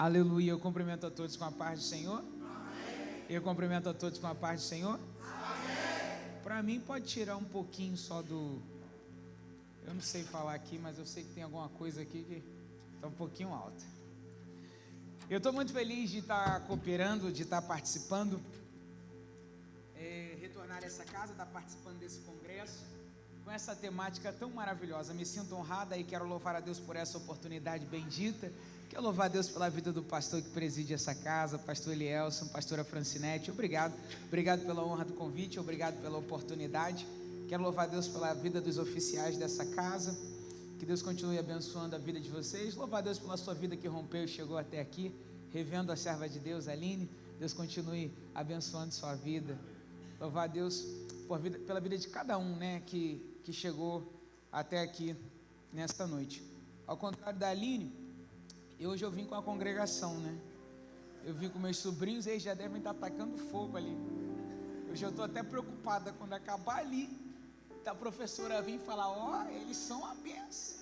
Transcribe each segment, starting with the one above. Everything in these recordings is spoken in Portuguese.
Aleluia, eu cumprimento a todos com a paz do Senhor. Amém. Eu cumprimento a todos com a paz do Senhor. Para mim pode tirar um pouquinho só do... Eu não sei falar aqui, mas eu sei que tem alguma coisa aqui que está um pouquinho alta. Eu estou muito feliz de estar cooperando, de estar participando, retornar a essa casa, estar participando desse congresso, com essa temática tão maravilhosa. Me sinto honrada e quero louvar a Deus por essa oportunidade bendita. Quero louvar a Deus pela vida do pastor que preside essa casa, pastor Elielson, pastora Francinete. Obrigado pela honra do convite, obrigado pela oportunidade. Quero louvar a Deus pela vida dos oficiais dessa casa, que Deus continue abençoando a vida de vocês. Louvar a Deus pela sua vida que rompeu e chegou até aqui, revendo a serva de Deus, Aline. Deus continue abençoando sua vida. Louvar a Deus pela vida de cada um, né, que chegou até aqui nesta noite. Ao contrário da Aline, hoje eu vim com a congregação, né? Eu vim com meus sobrinhos, eles já devem estar atacando fogo ali. Hoje eu estou até preocupada quando acabar ali, a professora vir falar, ó, eles são a benção.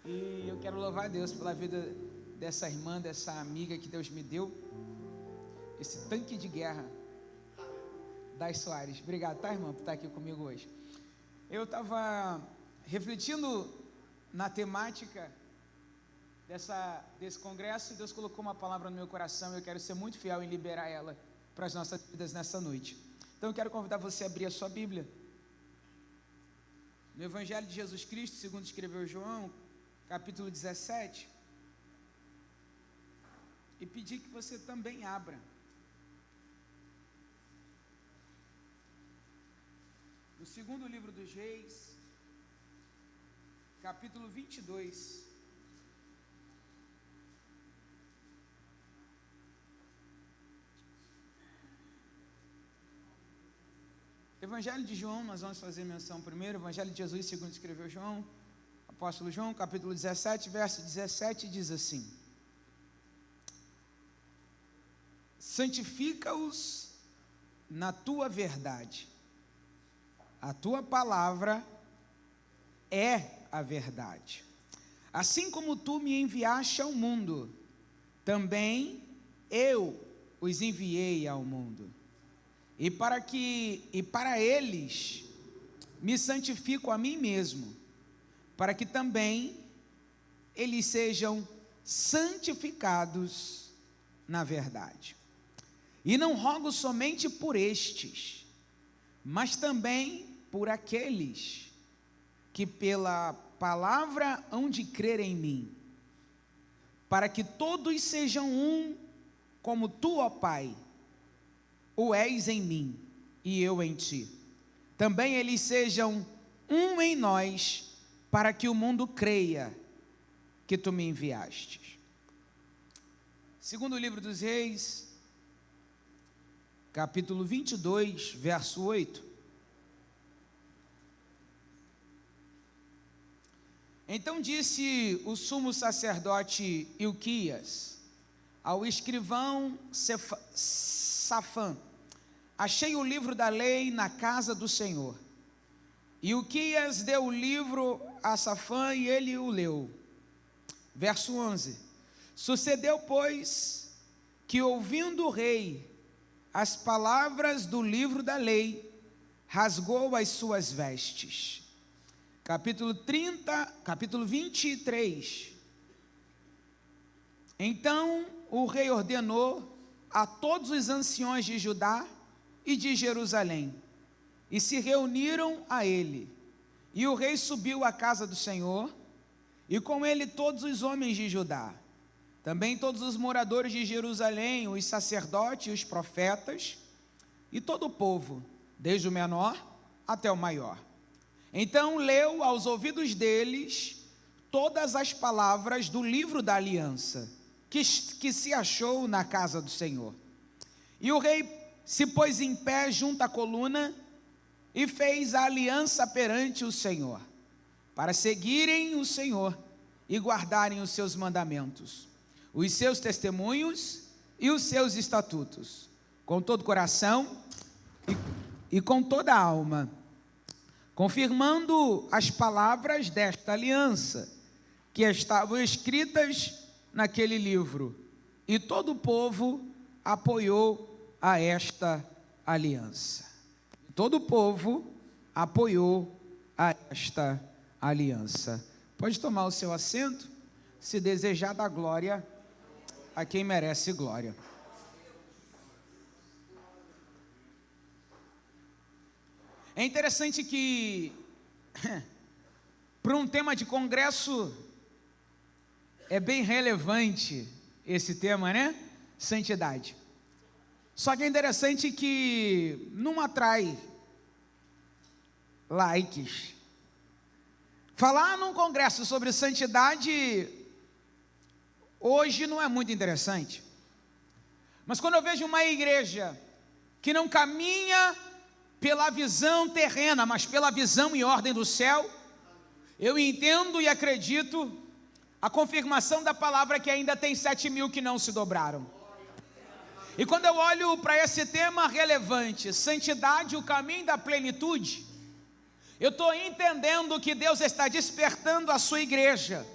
E eu quero louvar a Deus pela vida dessa irmã, dessa amiga que Deus me deu, esse tanque de guerra, Dai Soares. Obrigado, tá, irmã, por estar aqui comigo hoje. Eu estava refletindo na temática desse congresso, e Deus colocou uma palavra no meu coração, e eu quero ser muito fiel em liberar ela para as nossas vidas nessa noite. Então eu quero convidar você a abrir a sua Bíblia no Evangelho de Jesus Cristo, segundo escreveu João, capítulo 17, e pedir que você também abra no segundo livro dos Reis, capítulo 22. Evangelho de João, nós vamos fazer menção primeiro. Evangelho de Jesus, segundo escreveu João, apóstolo João, capítulo 17, verso 17, diz assim: santifica-os na tua verdade, a tua palavra é a verdade. Assim como tu me enviaste ao mundo, também eu os enviei ao mundo. E para eles me santifico a mim mesmo, para que também eles sejam santificados na verdade. E não rogo somente por estes, mas também por aqueles que pela palavra hão de crer em mim, para que todos sejam um, como tu, ó Pai, o és em mim e eu em ti. Também eles sejam um em nós, para que o mundo creia que tu me enviastes. Segundo livro dos Reis, capítulo 22, verso 8. Então disse o sumo sacerdote Ilquias ao escrivão Safã: achei o livro da lei na casa do Senhor. E Ilquias deu o livro a Safã e ele o leu. Verso 11: sucedeu, pois, que ouvindo o rei as palavras do livro da lei, rasgou as suas vestes. Capítulo 23. Então o rei ordenou a todos os anciões de Judá e de Jerusalém, e se reuniram a ele. E o rei subiu à casa do Senhor, e com ele todos os homens de Judá, também todos os moradores de Jerusalém, os sacerdotes e os profetas, e todo o povo, desde o menor até o maior. Então leu aos ouvidos deles todas as palavras do livro da aliança, que se achou na casa do Senhor. E o rei se pôs em pé junto à coluna e fez a aliança perante o Senhor, para seguirem o Senhor e guardarem os seus mandamentos, os seus testemunhos e os seus estatutos, com todo o coração e com toda a alma, confirmando as palavras desta aliança, que estavam escritas naquele livro. E todo o povo apoiou a esta aliança. Todo o povo apoiou a esta aliança. Pode tomar o seu assento, se desejar dar glória a quem merece glória. É interessante que, para um tema de congresso, é bem relevante esse tema, né? Santidade. Só que é interessante que não atrai likes. Falar num congresso sobre santidade hoje não é muito interessante. Mas quando eu vejo uma igreja que não caminha pela visão terrena, mas pela visão e ordem do céu, eu entendo e acredito a confirmação da palavra que ainda tem 7.000 que não se dobraram. E quando eu olho para esse tema relevante, santidade, o caminho da plenitude, eu estou entendendo que Deus está despertando a sua igreja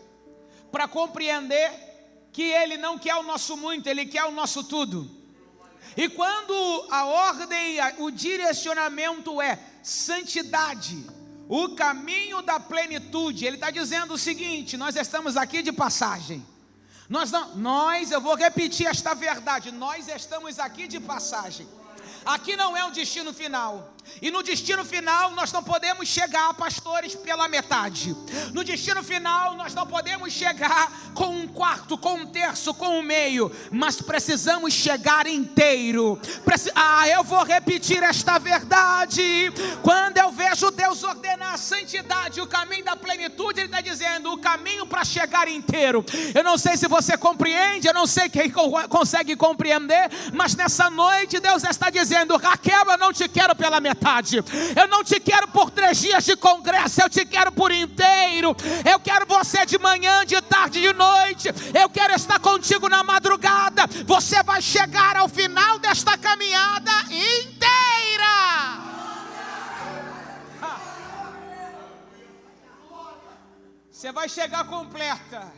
para compreender que Ele não quer o nosso muito, Ele quer o nosso tudo. E quando a ordem, o direcionamento é santidade, o caminho da plenitude, Ele está dizendo o seguinte: nós estamos aqui de passagem. Eu vou repetir esta verdade, nós estamos aqui de passagem. Aqui não é o destino final. E no destino final nós não podemos chegar, pastores, pela metade. No destino final nós não podemos chegar com um quarto, com um terço, com um meio, mas precisamos chegar inteiro. Eu vou repetir esta verdade. Quando eu vejo Deus ordenar a santidade, o caminho da plenitude, Ele está dizendo o caminho para chegar inteiro. Eu não sei se você compreende, eu não sei quem consegue compreender, mas nessa noite Deus está dizendo: Raquel, eu não te quero pela metade. Eu não te quero por 3 dias de congresso, eu te quero por inteiro. Eu quero você de manhã, de tarde, de noite. Eu quero estar contigo na madrugada. Você vai chegar ao final desta caminhada inteira. Você vai chegar completa.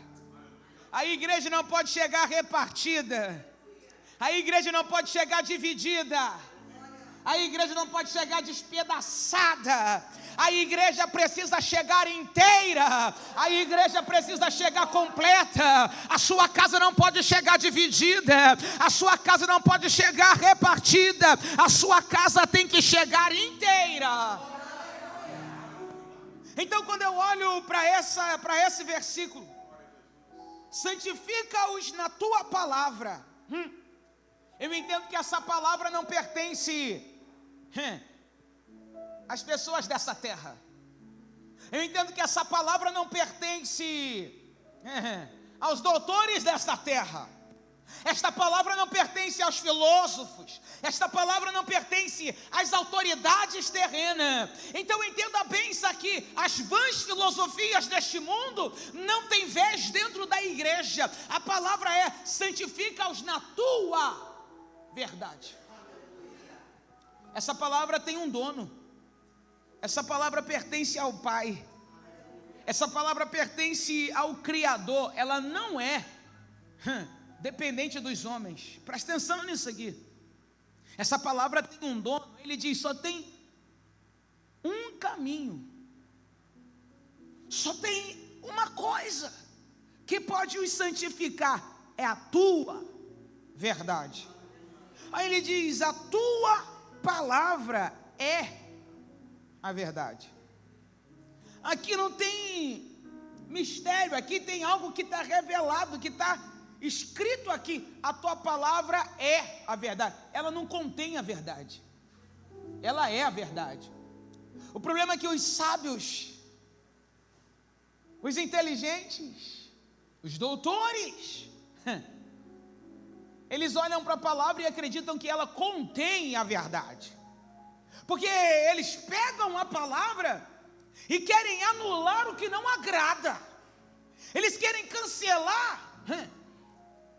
A igreja não pode chegar repartida. A igreja não pode chegar dividida. A igreja não pode chegar despedaçada. A igreja precisa chegar inteira. A igreja precisa chegar completa. A sua casa não pode chegar dividida. A sua casa não pode chegar repartida. A sua casa tem que chegar inteira. Então, quando eu olho para esse versículo, santifica-os na tua palavra. Eu entendo que essa palavra não pertence às pessoas dessa terra. Eu entendo que essa palavra não pertence aos doutores desta terra. Esta palavra não pertence aos filósofos. Esta palavra não pertence às autoridades terrenas. Então entenda bem isso aqui: as vãs filosofias deste mundo não têm vez dentro da igreja. A palavra é: santifica-os na tua verdade. Essa palavra tem um dono. Essa palavra pertence ao Pai. Essa palavra pertence ao Criador. Ela não é dependente dos homens. Presta atenção nisso aqui. Essa palavra tem um dono. Ele diz: só tem um caminho. Só tem uma coisa que pode os santificar: é a tua verdade. Aí ele diz: a tua palavra é a verdade. Aqui não tem mistério, aqui tem algo que está revelado, que está escrito aqui. A tua palavra é a verdade. Ela não contém a verdade, ela é a verdade. O problema é que os sábios, os inteligentes, os doutores, eles olham para a palavra e acreditam que ela contém a verdade, porque eles pegam a palavra e querem anular o que não agrada. Eles querem cancelar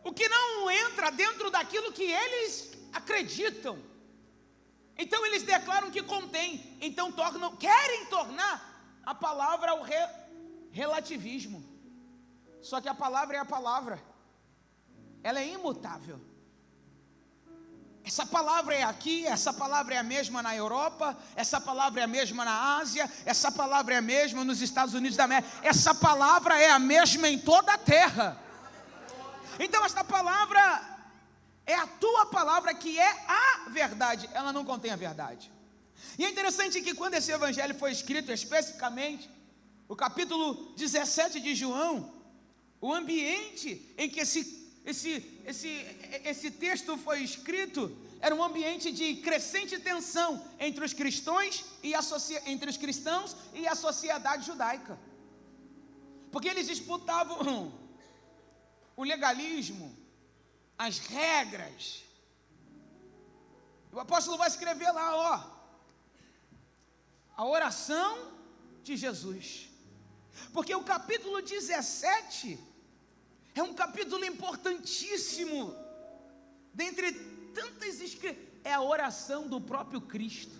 o que não entra dentro daquilo que eles acreditam. Então eles declaram que contém. Então querem tornar a palavra o relativismo. Só que a palavra é a palavra. ela é imutável. Essa palavra é aqui, essa palavra é a mesma na Europa, essa palavra é a mesma na Ásia, essa palavra é a mesma nos Estados Unidos da América, essa palavra é a mesma em toda a terra. Então esta palavra é a tua palavra, que é a verdade, ela não contém a verdade. E é interessante que quando esse evangelho foi escrito, especificamente o capítulo 17 de João, o ambiente em que esse texto foi escrito era um ambiente de crescente tensão entre os cristãos e a sociedade judaica, porque eles disputavam o legalismo, as regras. O apóstolo vai escrever lá, a oração de Jesus, porque o capítulo 17 é um capítulo importantíssimo, dentre tantas é a oração do próprio Cristo.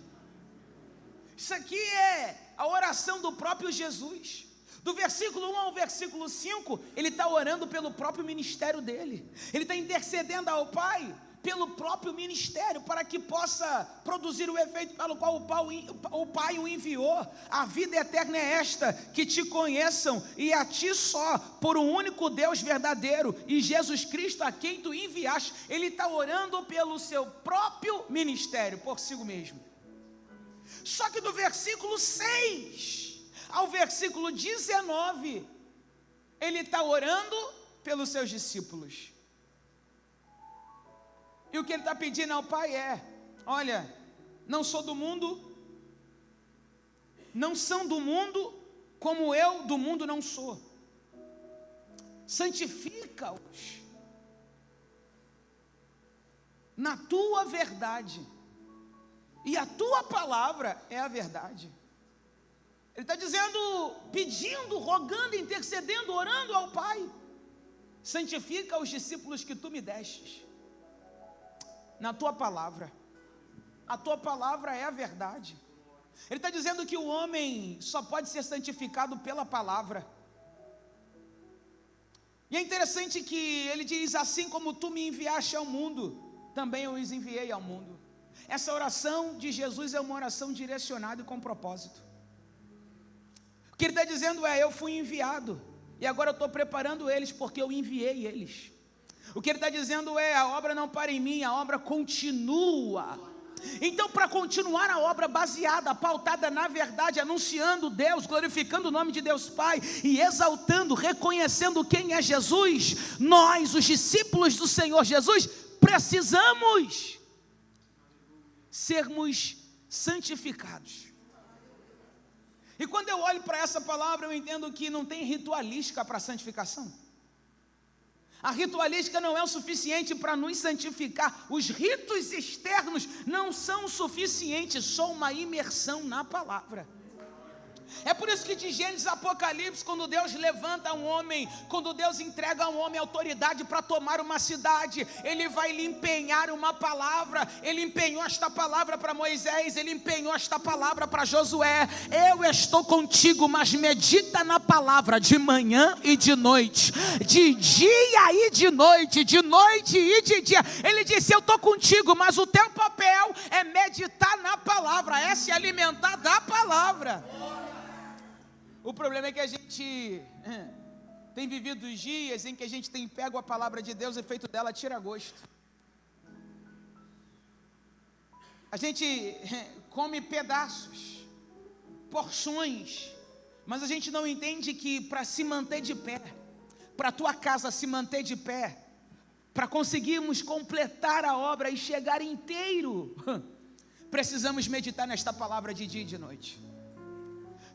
Isso aqui é a oração do próprio Jesus. Do versículo 1 ao versículo 5, ele está orando pelo próprio ministério dele. Ele está intercedendo ao Pai pelo próprio ministério, para que possa produzir o efeito pelo qual o Pai o enviou. A vida eterna é esta, que te conheçam, e a ti só, por um único Deus verdadeiro, e Jesus Cristo, a quem tu enviaste. Ele está orando pelo seu próprio ministério, por si mesmo. Só que do versículo 6 ao versículo 19, ele está orando pelos seus discípulos. E o que ele está pedindo ao Pai é: olha, não sou do mundo, não são do mundo, como eu do mundo não sou. Santifica-os na tua verdade, e a tua palavra é a verdade. Ele está dizendo, pedindo, rogando, intercedendo, orando ao Pai: santifica os discípulos que tu me destes na tua palavra. A tua palavra é a verdade. Ele está dizendo que o homem só pode ser santificado pela palavra. E é interessante que ele diz: assim como tu me enviaste ao mundo, também eu os enviei ao mundo. Essa oração de Jesus é uma oração direcionada e com propósito. O que ele está dizendo é: eu fui enviado, e agora eu estou preparando eles, porque eu enviei eles. O que ele está dizendo é: a obra não para em mim, a obra continua. Então, para continuar a obra baseada, pautada na verdade, anunciando Deus, glorificando o nome de Deus Pai e exaltando, reconhecendo quem é Jesus, nós, os discípulos do Senhor Jesus, precisamos sermos santificados. E quando eu olho para essa palavra, eu entendo que não tem ritualística para a santificação. A ritualística não é o suficiente para nos santificar. Os ritos externos não são o suficiente, só uma imersão na palavra. É por isso que de Gênesis a Apocalipse, quando Deus levanta um homem, quando Deus entrega a um homem autoridade para tomar uma cidade, Ele vai lhe empenhar uma palavra. Ele empenhou esta palavra para Moisés, Ele empenhou esta palavra para Josué: eu estou contigo, mas medita na palavra de manhã e de noite, de dia e de noite e de dia. Ele disse: eu estou contigo, mas o teu papel é meditar na palavra, é se alimentar da palavra. O problema é que a gente tem vivido os dias em que a gente tem pego a palavra de Deus e feito dela tira-gosto. A gente come pedaços, porções, mas a gente não entende que para se manter de pé, para a tua casa se manter de pé, para conseguirmos completar a obra e chegar inteiro, precisamos meditar nesta palavra de dia e de noite.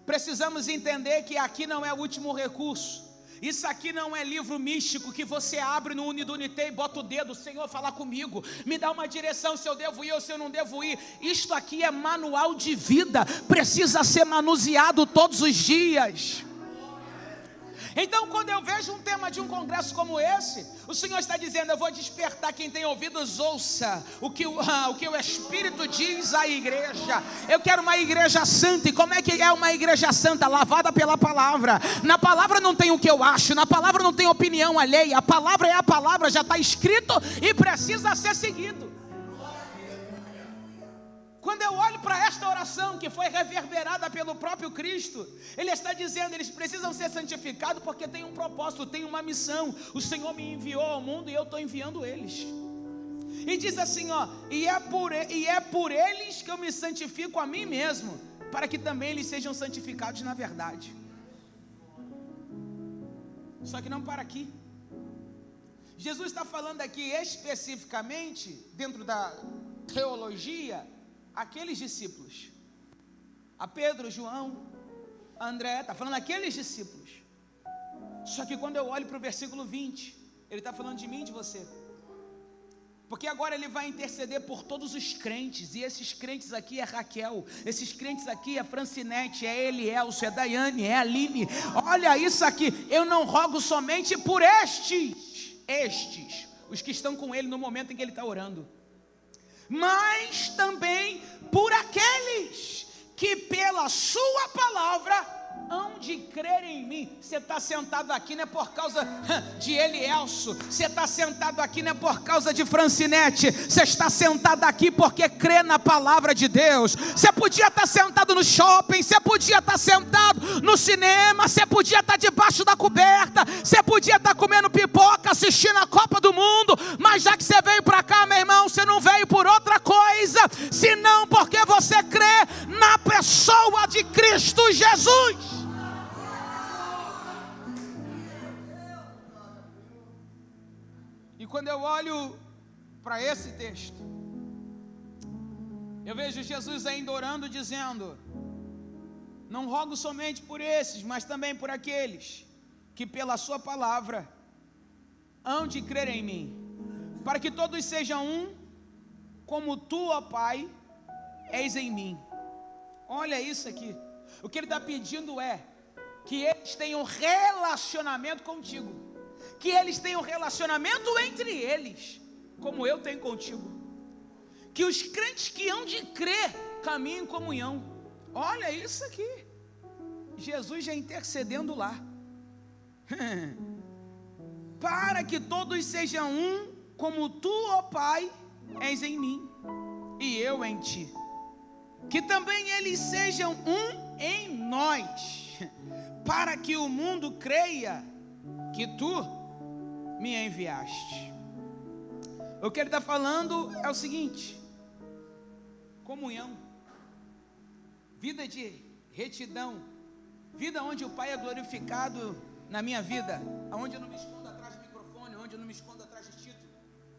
Precisamos entender que aqui não é o último recurso. Isso aqui não é livro místico que você abre no Unidunité e bota o dedo: Senhor, fala comigo, me dá uma direção se eu devo ir ou se eu não devo ir. Isto aqui é manual de vida, precisa ser manuseado todos os dias. Então, quando eu vejo um tema de um congresso como esse, o Senhor está dizendo: eu vou despertar quem tem ouvidos, ouça o que o Espírito diz à igreja. Eu quero uma igreja santa. E como é que é uma igreja santa? Lavada pela palavra. Na palavra não tem o que eu acho, na palavra não tem opinião alheia. A palavra é a palavra, já está escrito e precisa ser seguido. Quando eu olho para esta oração que foi reverberada pelo próprio Cristo, Ele está dizendo: eles precisam ser santificados porque tem um propósito, tem uma missão. O Senhor me enviou ao mundo e eu estou enviando eles. E diz assim, e é por eles que eu me santifico a mim mesmo, para que também eles sejam santificados na verdade. Só que não para aqui. Jesus está falando aqui especificamente, dentro da teologia, aqueles discípulos, a Pedro, João, André, está falando aqueles discípulos. Só que quando eu olho para o versículo 20, ele está falando de mim e de você, porque agora ele vai interceder por todos os crentes, e esses crentes aqui é Raquel, esses crentes aqui é Francinete, é Elielso, é Daiane, é Aline. Olha isso aqui: eu não rogo somente por estes, os que estão com ele no momento em que ele está orando, mas também por aqueles que pela sua palavra hão de crer em mim. Você está sentado aqui não é por causa de Elielso, você está sentado aqui não é por causa de Francinete, você está sentado aqui porque crê na palavra de Deus. Você podia estar sentado no shopping, você podia estar sentado no cinema, você podia estar debaixo da coberta, você podia estar comendo pipoca, assistindo a Copa do Mundo, mas já que você veio para cá, meu irmão, você não veio por outra coisa, senão porque você crê na pessoa de Cristo Jesus. E quando eu olho para esse texto, eu vejo Jesus ainda orando, dizendo: não rogo somente por esses, mas também por aqueles que pela sua palavra hão de crer em mim, para que todos sejam um, como tu, ó Pai, és em mim. Olha isso aqui. O que ele está pedindo é que eles tenham relacionamento contigo, que eles tenham relacionamento entre eles, como eu tenho contigo, que os crentes que hão de crer caminhem em comunhão. Olha isso aqui, Jesus já intercedendo lá, para que todos sejam um, como tu, ó Pai, és em mim e eu em ti, que também eles sejam um em nós, para que o mundo creia que tu me enviaste. O que ele está falando é o seguinte: comunhão, vida de retidão, vida onde o Pai é glorificado na minha vida, onde eu não me escondo atrás do microfone, onde eu não me escondo atrás de título,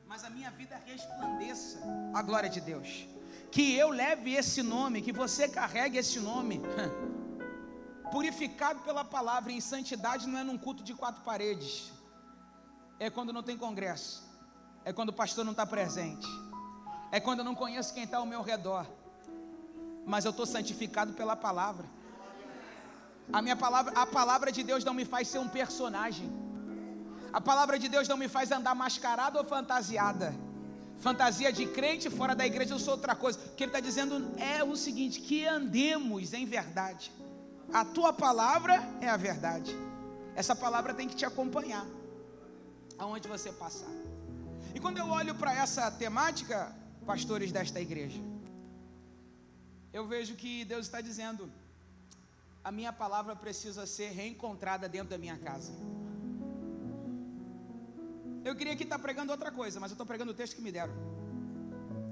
mas a minha vida resplandeça a glória de Deus, que eu leve esse nome, que você carregue esse nome, purificado pela palavra. Em santidade não é num culto de 4 paredes, é quando não tem congresso, é quando o pastor não está presente, é quando eu não conheço quem está ao meu redor, mas eu estou santificado pela palavra. A palavra de Deus não me faz ser um personagem, a palavra de Deus não me faz andar mascarado ou fantasiada, fantasia de crente fora da igreja. Eu sou outra coisa. O que ele está dizendo é o seguinte: que andemos em verdade. A tua palavra é a verdade. Essa palavra tem que te acompanhar aonde você passar. E quando eu olho para essa temática, pastores desta igreja, eu vejo que Deus está dizendo: a minha palavra precisa ser reencontrada dentro da minha casa. Eu queria aqui estar pregando outra coisa, mas eu estou pregando o texto que me deram,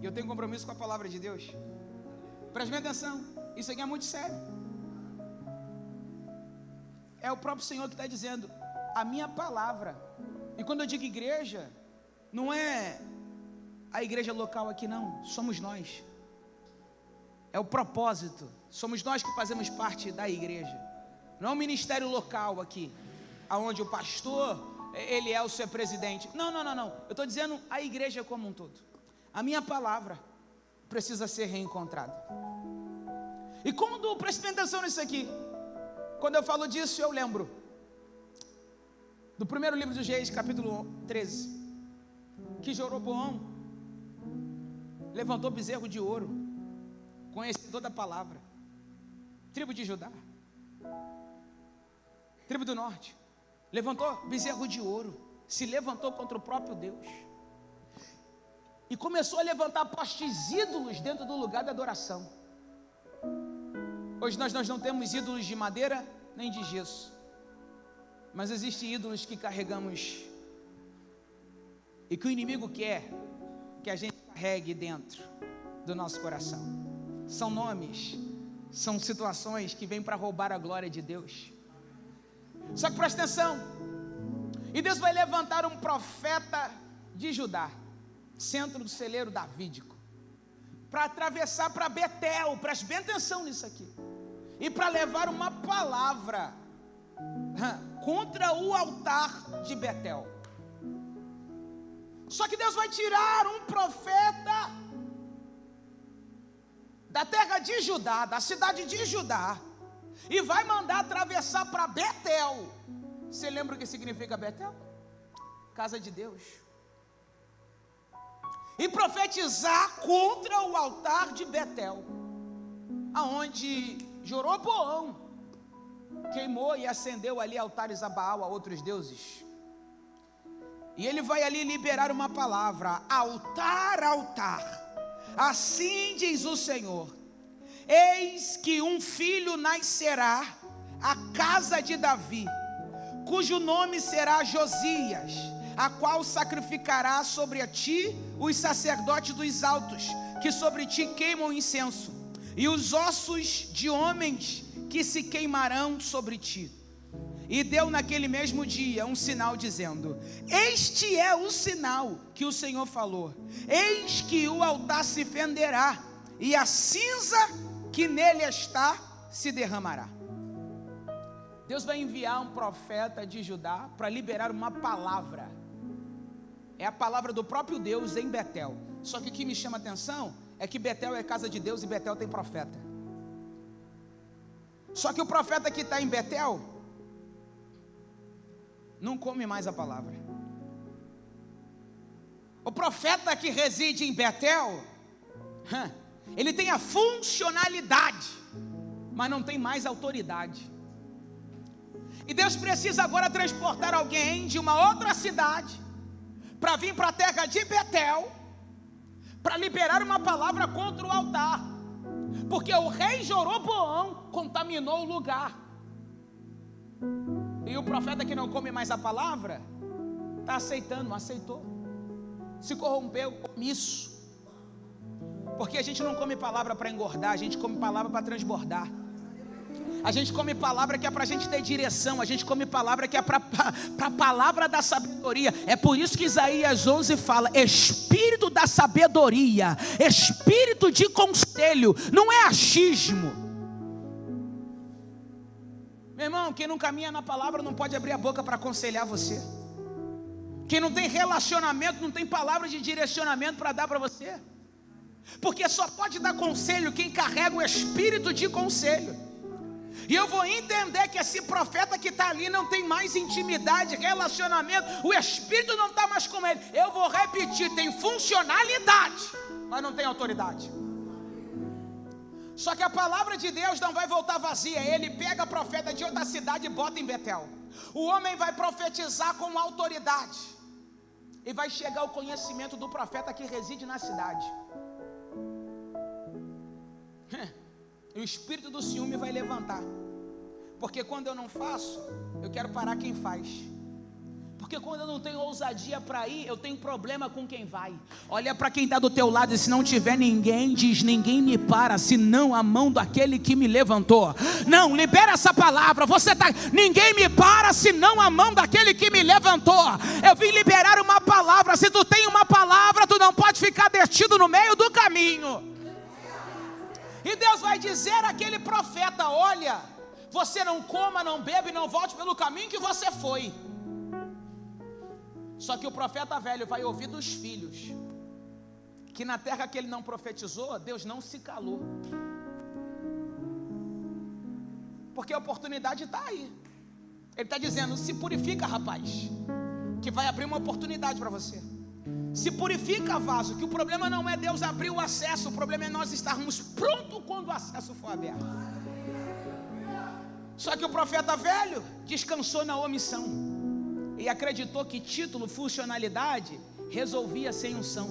e eu tenho compromisso com a palavra de Deus. Preste bem atenção, isso aqui é muito sério. É o próprio Senhor que está dizendo: a minha palavra. E quando eu digo igreja, não é a igreja local aqui, não, somos nós. É o propósito, somos nós que fazemos parte da igreja. Não é um ministério local aqui, aonde o pastor, ele é o seu presidente. Não, eu estou dizendo a igreja como um todo. A minha palavra precisa ser reencontrada. E quando, preste atenção nisso aqui, quando eu falo disso, eu lembro do primeiro livro dos Reis, capítulo 13, que Jeroboão levantou bezerro de ouro, conhecedor da palavra, tribo de Judá, tribo do norte, levantou bezerro de ouro, se levantou contra o próprio Deus, e começou a levantar postes ídolos dentro do lugar da adoração. Hoje nós não temos ídolos de madeira nem de gesso, mas existem ídolos que carregamos e que o inimigo quer que a gente carregue dentro do nosso coração. São nomes, são situações que vêm para roubar a glória de Deus. Só que presta atenção, e Deus vai levantar um profeta de Judá, centro do celeiro davídico, para atravessar para Betel. Preste bem atenção nisso aqui, e para levar uma palavra contra o altar de Betel. Só que Deus vai tirar um profeta da terra de Judá, da cidade de Judá, e vai mandar atravessar para Betel. Você lembra o que significa Betel? Casa de Deus. E profetizar contra o altar de Betel, aonde Jeroboão queimou e acendeu ali altares a Baal, a outros deuses. E ele vai ali liberar uma palavra: altar, altar, assim diz o Senhor, eis que um filho nascerá à casa de Davi, cujo nome será Josias, a qual sacrificará sobre a ti os sacerdotes dos altos, que sobre ti queimam incenso, e os ossos de homens que se queimarão sobre ti. E deu naquele mesmo dia um sinal dizendo: este é o sinal que o Senhor falou, eis que o altar se fenderá, e a cinza que nele está se derramará. Deus vai enviar um profeta de Judá para liberar uma palavra. É a palavra do próprio Deus em Betel. Só que o que me chama a atenção é que Betel é casa de Deus e Betel tem profeta. Só que o profeta que está em Betel não come mais a palavra. O profeta que reside em Betel, ele tem a funcionalidade, mas não tem mais autoridade. E Deus precisa agora transportar alguém de uma outra cidade para vir para a terra de Betel, para liberar uma palavra contra o altar, porque o rei Jeroboão contaminou o lugar. E o profeta que não come mais a palavra está aceitando, aceitou, se corrompeu, omisso. Porque a gente não come palavra para engordar, a gente come palavra para transbordar. A gente come palavra que é para a gente ter direção, a gente come palavra que é para a palavra da sabedoria. É por isso que Isaías 11 fala: espírito da sabedoria, espírito de conselho, não é achismo. Meu irmão, quem não caminha na palavra não pode abrir a boca para aconselhar você. Quem não tem relacionamento, não tem palavra de direcionamento para dar para você. Porque só pode dar conselho quem carrega o espírito de conselho. E eu vou entender que esse profeta que está ali não tem mais intimidade, relacionamento, o Espírito não está mais com ele. Eu vou repetir, tem funcionalidade, mas não tem autoridade. Só que a palavra de Deus não vai voltar vazia. Ele pega a profeta de outra cidade e bota em Betel. O homem vai profetizar com autoridade, e vai chegar o conhecimento do profeta que reside na cidade. E o espírito do ciúme vai levantar. Porque quando eu não faço, eu quero parar quem faz. Porque quando eu não tenho ousadia para ir, eu tenho problema com quem vai. Olha para quem está do teu lado, e se não tiver ninguém, diz: ninguém me para, senão a mão daquele que me levantou. Não, libera essa palavra. Ninguém me para, senão a mão daquele que me levantou. Eu vim liberar uma palavra. Se tu tem uma palavra, tu não pode ficar detido no meio do caminho. E Deus vai dizer àquele profeta: olha, você não coma, não bebe, não volte pelo caminho que você foi. Só que o profeta velho vai ouvir dos filhos que na terra que ele não profetizou, Deus não se calou. Porque a oportunidade está aí. Ele está dizendo: se purifica, rapaz, que vai abrir uma oportunidade para você. Se purifica, vaso, que o problema não é Deus abrir o acesso, o problema é nós estarmos prontos quando o acesso for aberto. Só que o profeta velho descansou na omissão e acreditou que título, funcionalidade resolvia sem unção.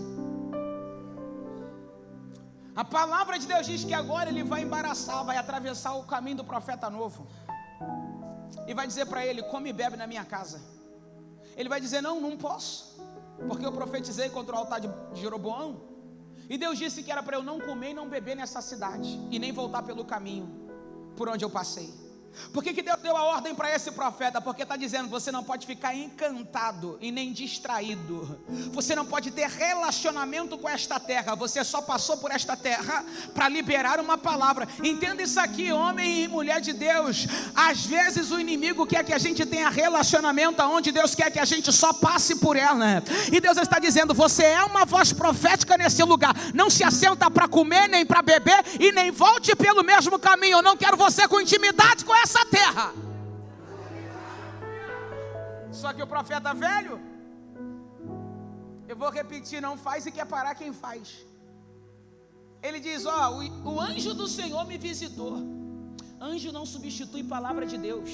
A palavra de Deus diz que agora ele vai embaraçar, vai atravessar o caminho do profeta novo e vai dizer para ele: come e bebe na minha casa. Ele vai dizer: não posso, porque eu profetizei contra o altar de Jeroboão, e Deus disse que era para eu não comer e não beber nessa cidade, e nem voltar pelo caminho por onde eu passei. Por que Deus deu a ordem para esse profeta? Porque está dizendo: você não pode ficar encantado e nem distraído, você não pode ter relacionamento com esta terra, você só passou por esta terra para liberar uma palavra. Entenda isso aqui, homem e mulher de Deus. Às vezes o inimigo quer que a gente tenha relacionamento aonde Deus quer que a gente só passe por ela, e Deus está dizendo: você é uma voz profética nesse lugar, não se assenta para comer, nem para beber, e nem volte pelo mesmo caminho. Eu não quero você com intimidade com essa terra. Só que o profeta velho, eu vou repetir, não faz e quer parar quem faz. Ele diz: o anjo do Senhor me visitou. Anjo não substitui palavra de Deus.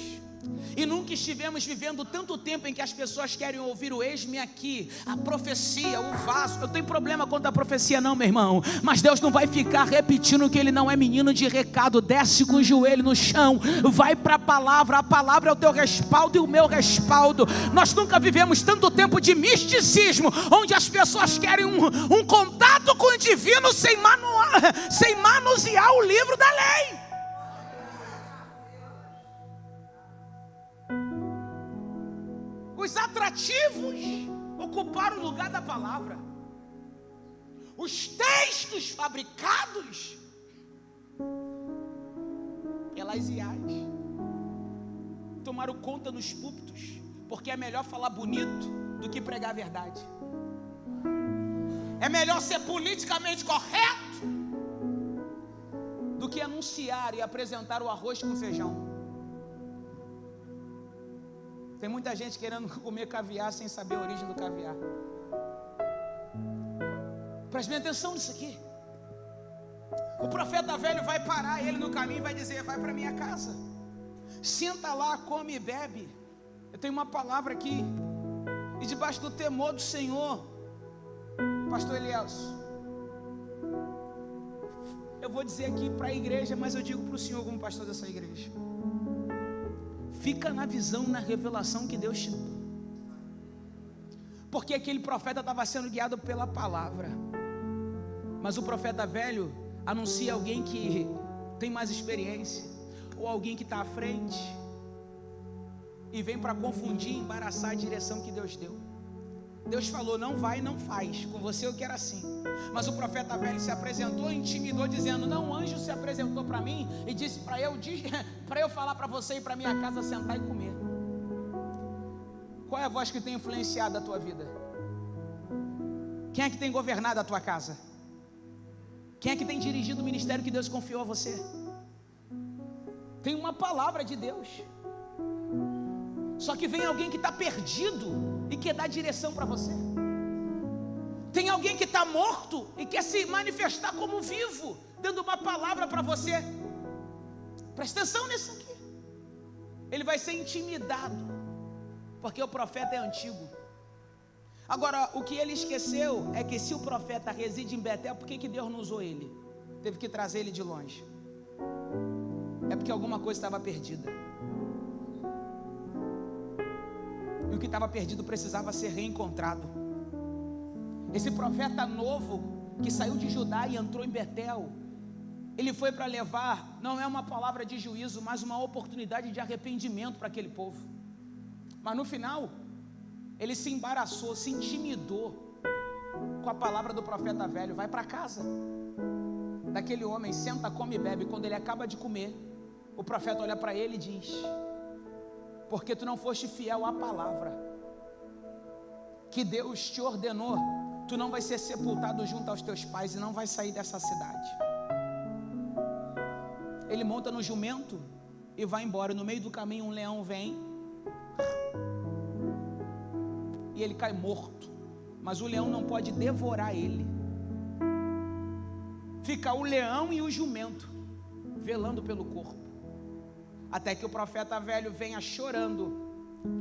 E nunca estivemos vivendo tanto tempo em que as pessoas querem ouvir o eis-me aqui, a profecia, o vaso. Eu tenho problema contra a profecia não, meu irmão, mas Deus não vai ficar repetindo que Ele não é menino de recado. Desce com o joelho no chão, vai para a palavra é o teu respaldo e o meu respaldo. Nós nunca vivemos tanto tempo de misticismo, onde as pessoas querem um contato com o divino sem manusear o livro da lei. Os atrativos ocuparam o lugar da palavra. Os textos fabricados pelas IAs tomaram conta nos púlpitos, porque é melhor falar bonito do que pregar a verdade. É melhor ser politicamente correto do que anunciar e apresentar o arroz com feijão. Tem muita gente querendo comer caviar sem saber a origem do caviar. Preste bem atenção nisso aqui. O profeta velho vai parar ele no caminho e vai dizer: vai para minha casa, senta lá, come e bebe. Eu tenho uma palavra aqui, e debaixo do temor do Senhor, pastor Elielso, eu vou dizer aqui para a igreja, mas eu digo para o senhor como pastor dessa igreja: fica na visão, na revelação que Deus te dá. Porque aquele profeta estava sendo guiado pela palavra, mas o profeta velho anuncia alguém que tem mais experiência, ou alguém que está à frente, e vem para confundir, embaraçar a direção que Deus deu. Deus falou: não vai, não faz, com você eu quero assim. Mas o profeta velho se apresentou, intimidou, dizendo: não, o anjo se apresentou para mim e disse para eu falar para você ir para minha casa sentar e comer. Qual é a voz que tem influenciado a tua vida? Quem é que tem governado a tua casa? Quem é que tem dirigido o ministério que Deus confiou a você? Tem uma palavra de Deus, só que vem alguém que está perdido e quer dar direção para você. Tem alguém que está morto e quer se manifestar como vivo, dando uma palavra para você. Presta atenção nisso aqui. Ele vai ser intimidado, porque o profeta é antigo. Agora, o que ele esqueceu é que se o profeta reside em Betel, por que Deus não usou ele? Teve que trazer ele de longe. É porque alguma coisa estava perdida. E o que estava perdido precisava ser reencontrado. Esse profeta novo que saiu de Judá e entrou em Betel, ele foi para levar, não é uma palavra de juízo, mas uma oportunidade de arrependimento para aquele povo. Mas no final, ele se embaraçou, se intimidou com a palavra do profeta velho: vai para casa daquele homem, senta, come e bebe. Quando ele acaba de comer, o profeta olha para ele e diz: porque tu não foste fiel à palavra que Deus te ordenou, tu não vai ser sepultado junto aos teus pais e não vai sair dessa cidade. Ele monta no jumento e vai embora. No meio do caminho um leão vem e ele cai morto, mas o leão não pode devorar ele. Fica o leão e o jumento velando pelo corpo, até que o profeta velho venha chorando,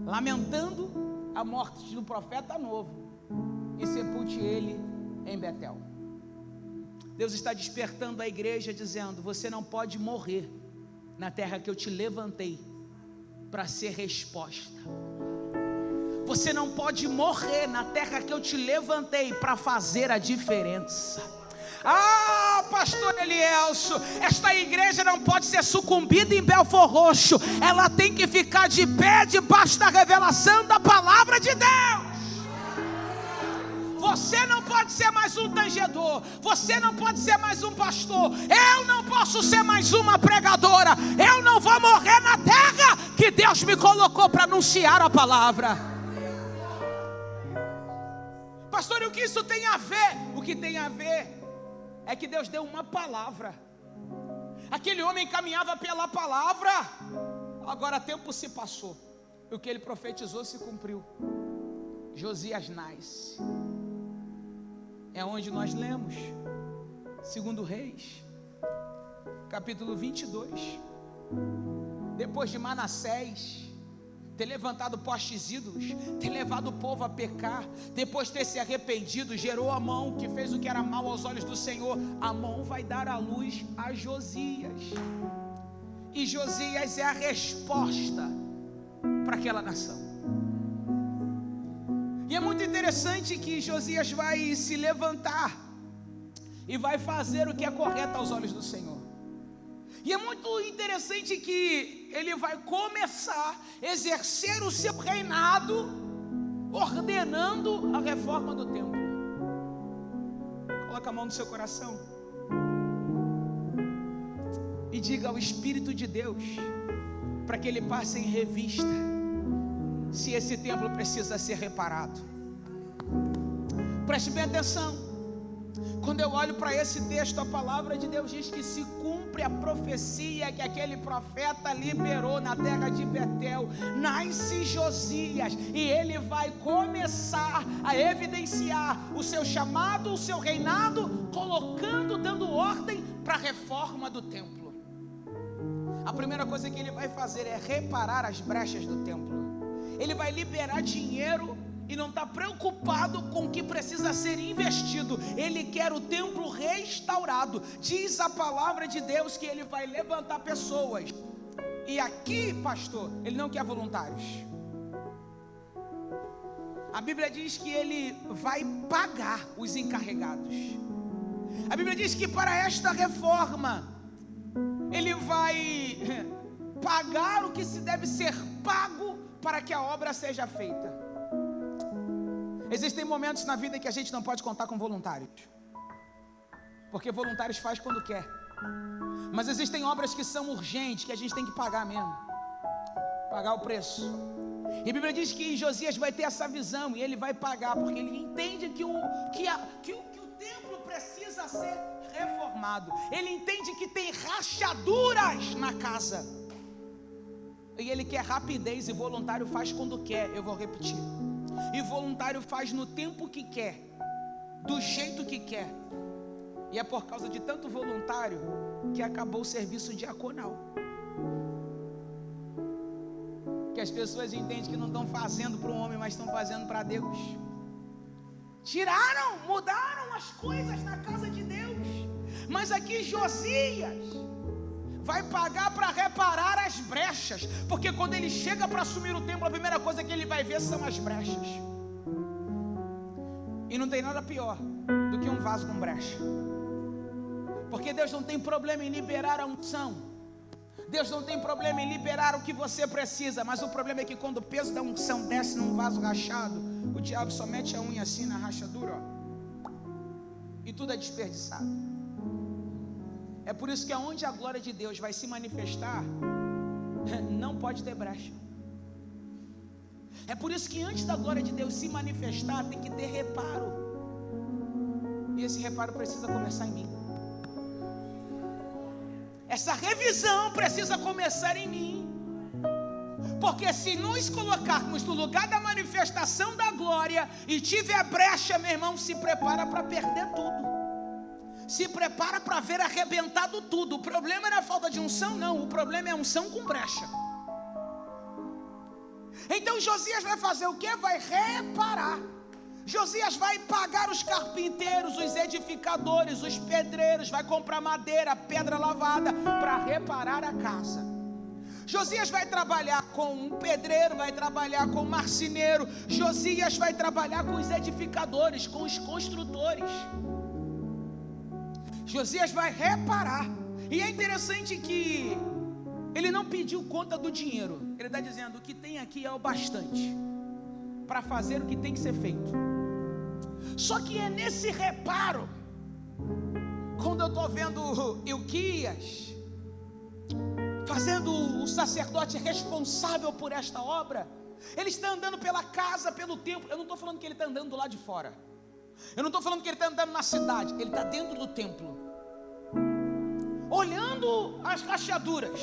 lamentando a morte do profeta novo, e sepulte ele em Betel. Deus está despertando a igreja, dizendo: você não pode morrer na terra que eu te levantei para ser resposta. Você não pode morrer na terra que eu te levantei para fazer a diferença. Ah, pastor Elielso, esta igreja não pode ser sucumbida em Belfor Roxo, ela tem que ficar de pé debaixo da revelação da palavra de Deus. Você não pode ser mais um tangedor, você não pode ser mais um pastor, eu não posso ser mais uma pregadora, eu não vou morrer na terra que Deus me colocou para anunciar a palavra. Pastor, e o que isso tem a ver? O que tem a ver é que Deus deu uma palavra. Aquele homem caminhava pela palavra. Agora tempo se passou, o que ele profetizou se cumpriu. Josias nasce. É onde nós lemos 2 Reis, capítulo 22. Depois de Manassés ter levantado postes ídolos, ter levado o povo a pecar, depois de ter se arrependido, gerou Amon, que fez o que era mal aos olhos do Senhor. Amon vai dar à luz a Josias, e Josias é a resposta para aquela nação. E é muito interessante que Josias vai se levantar e vai fazer o que é correto aos olhos do Senhor. E é muito interessante que ele vai começar a exercer o seu reinado, ordenando a reforma do templo. Coloca a mão no seu coração e diga ao Espírito de Deus, para que ele passe em revista se esse templo precisa ser reparado. Preste bem atenção. Quando eu olho para esse texto, a palavra de Deus diz que se cumpre a profecia que aquele profeta liberou na terra de Betel. Nasce Josias e ele vai começar a evidenciar o seu chamado, o seu reinado, dando ordem para a reforma do templo. A primeira coisa que ele vai fazer é reparar as brechas do templo. Ele vai liberar dinheiro e não está preocupado com o que precisa ser investido. Ele quer o templo restaurado. Diz a palavra de Deus que ele vai levantar pessoas. E aqui, pastor, ele não quer voluntários. A Bíblia diz que ele vai pagar os encarregados. A Bíblia diz que para esta reforma ele vai pagar o que se deve ser pago para que a obra seja feita. Existem momentos na vida que a gente não pode contar com voluntários, porque voluntários faz quando quer. Mas existem obras que são urgentes, que a gente tem que pagar mesmo, pagar o preço. E a Bíblia diz que Josias vai ter essa visão e ele vai pagar, porque ele entende que o templo precisa ser reformado. Ele entende que tem rachaduras na casa, e ele quer rapidez, e voluntário faz quando quer. Eu vou repetir: e voluntário faz no tempo que quer, do jeito que quer. E é por causa de tanto voluntário que acabou o serviço diaconal, que as pessoas entendem que não estão fazendo para o homem, mas estão fazendo para Deus. Mudaram as coisas na casa de Deus. Mas aqui Josias vai pagar para reparar as brechas, porque quando ele chega para assumir o templo, a primeira coisa que ele vai ver são as brechas. E não tem nada pior do que um vaso com brecha, porque Deus não tem problema em liberar a unção, Deus não tem problema em liberar o que você precisa, mas o problema é que quando o peso da unção desce num vaso rachado, o diabo só mete a unha assim na rachadura, ó, e tudo é desperdiçado. É por isso que aonde a glória de Deus vai se manifestar, não pode ter brecha. É por isso que antes da glória de Deus se manifestar, tem que ter reparo. E esse reparo precisa começar em mim. Essa revisão precisa começar em mim. Porque se nos colocarmos no lugar da manifestação da glória e tiver brecha, meu irmão, se prepara para perder tudo. Se prepara para ver arrebentado tudo. O problema não é a falta de unção, não. O problema é a unção com brecha. Então Josias vai fazer o quê? Vai reparar. Josias vai pagar os carpinteiros, os edificadores, os pedreiros, vai comprar madeira, pedra lavada para reparar a casa. Josias vai trabalhar com um pedreiro, vai trabalhar com um marceneiro. Josias vai trabalhar com os edificadores, com os construtores. Josias vai reparar. E é interessante que ele não pediu conta do dinheiro. Ele está dizendo: o que tem aqui é o bastante para fazer o que tem que ser feito. Só que é nesse reparo, quando eu estou vendo Ilquias fazendo o sacerdote responsável por esta obra, ele está andando pela casa, pelo templo. Eu não estou falando que ele está andando do lado de fora. Eu não estou falando que ele está andando na cidade. Ele está dentro do templo, olhando as rachaduras,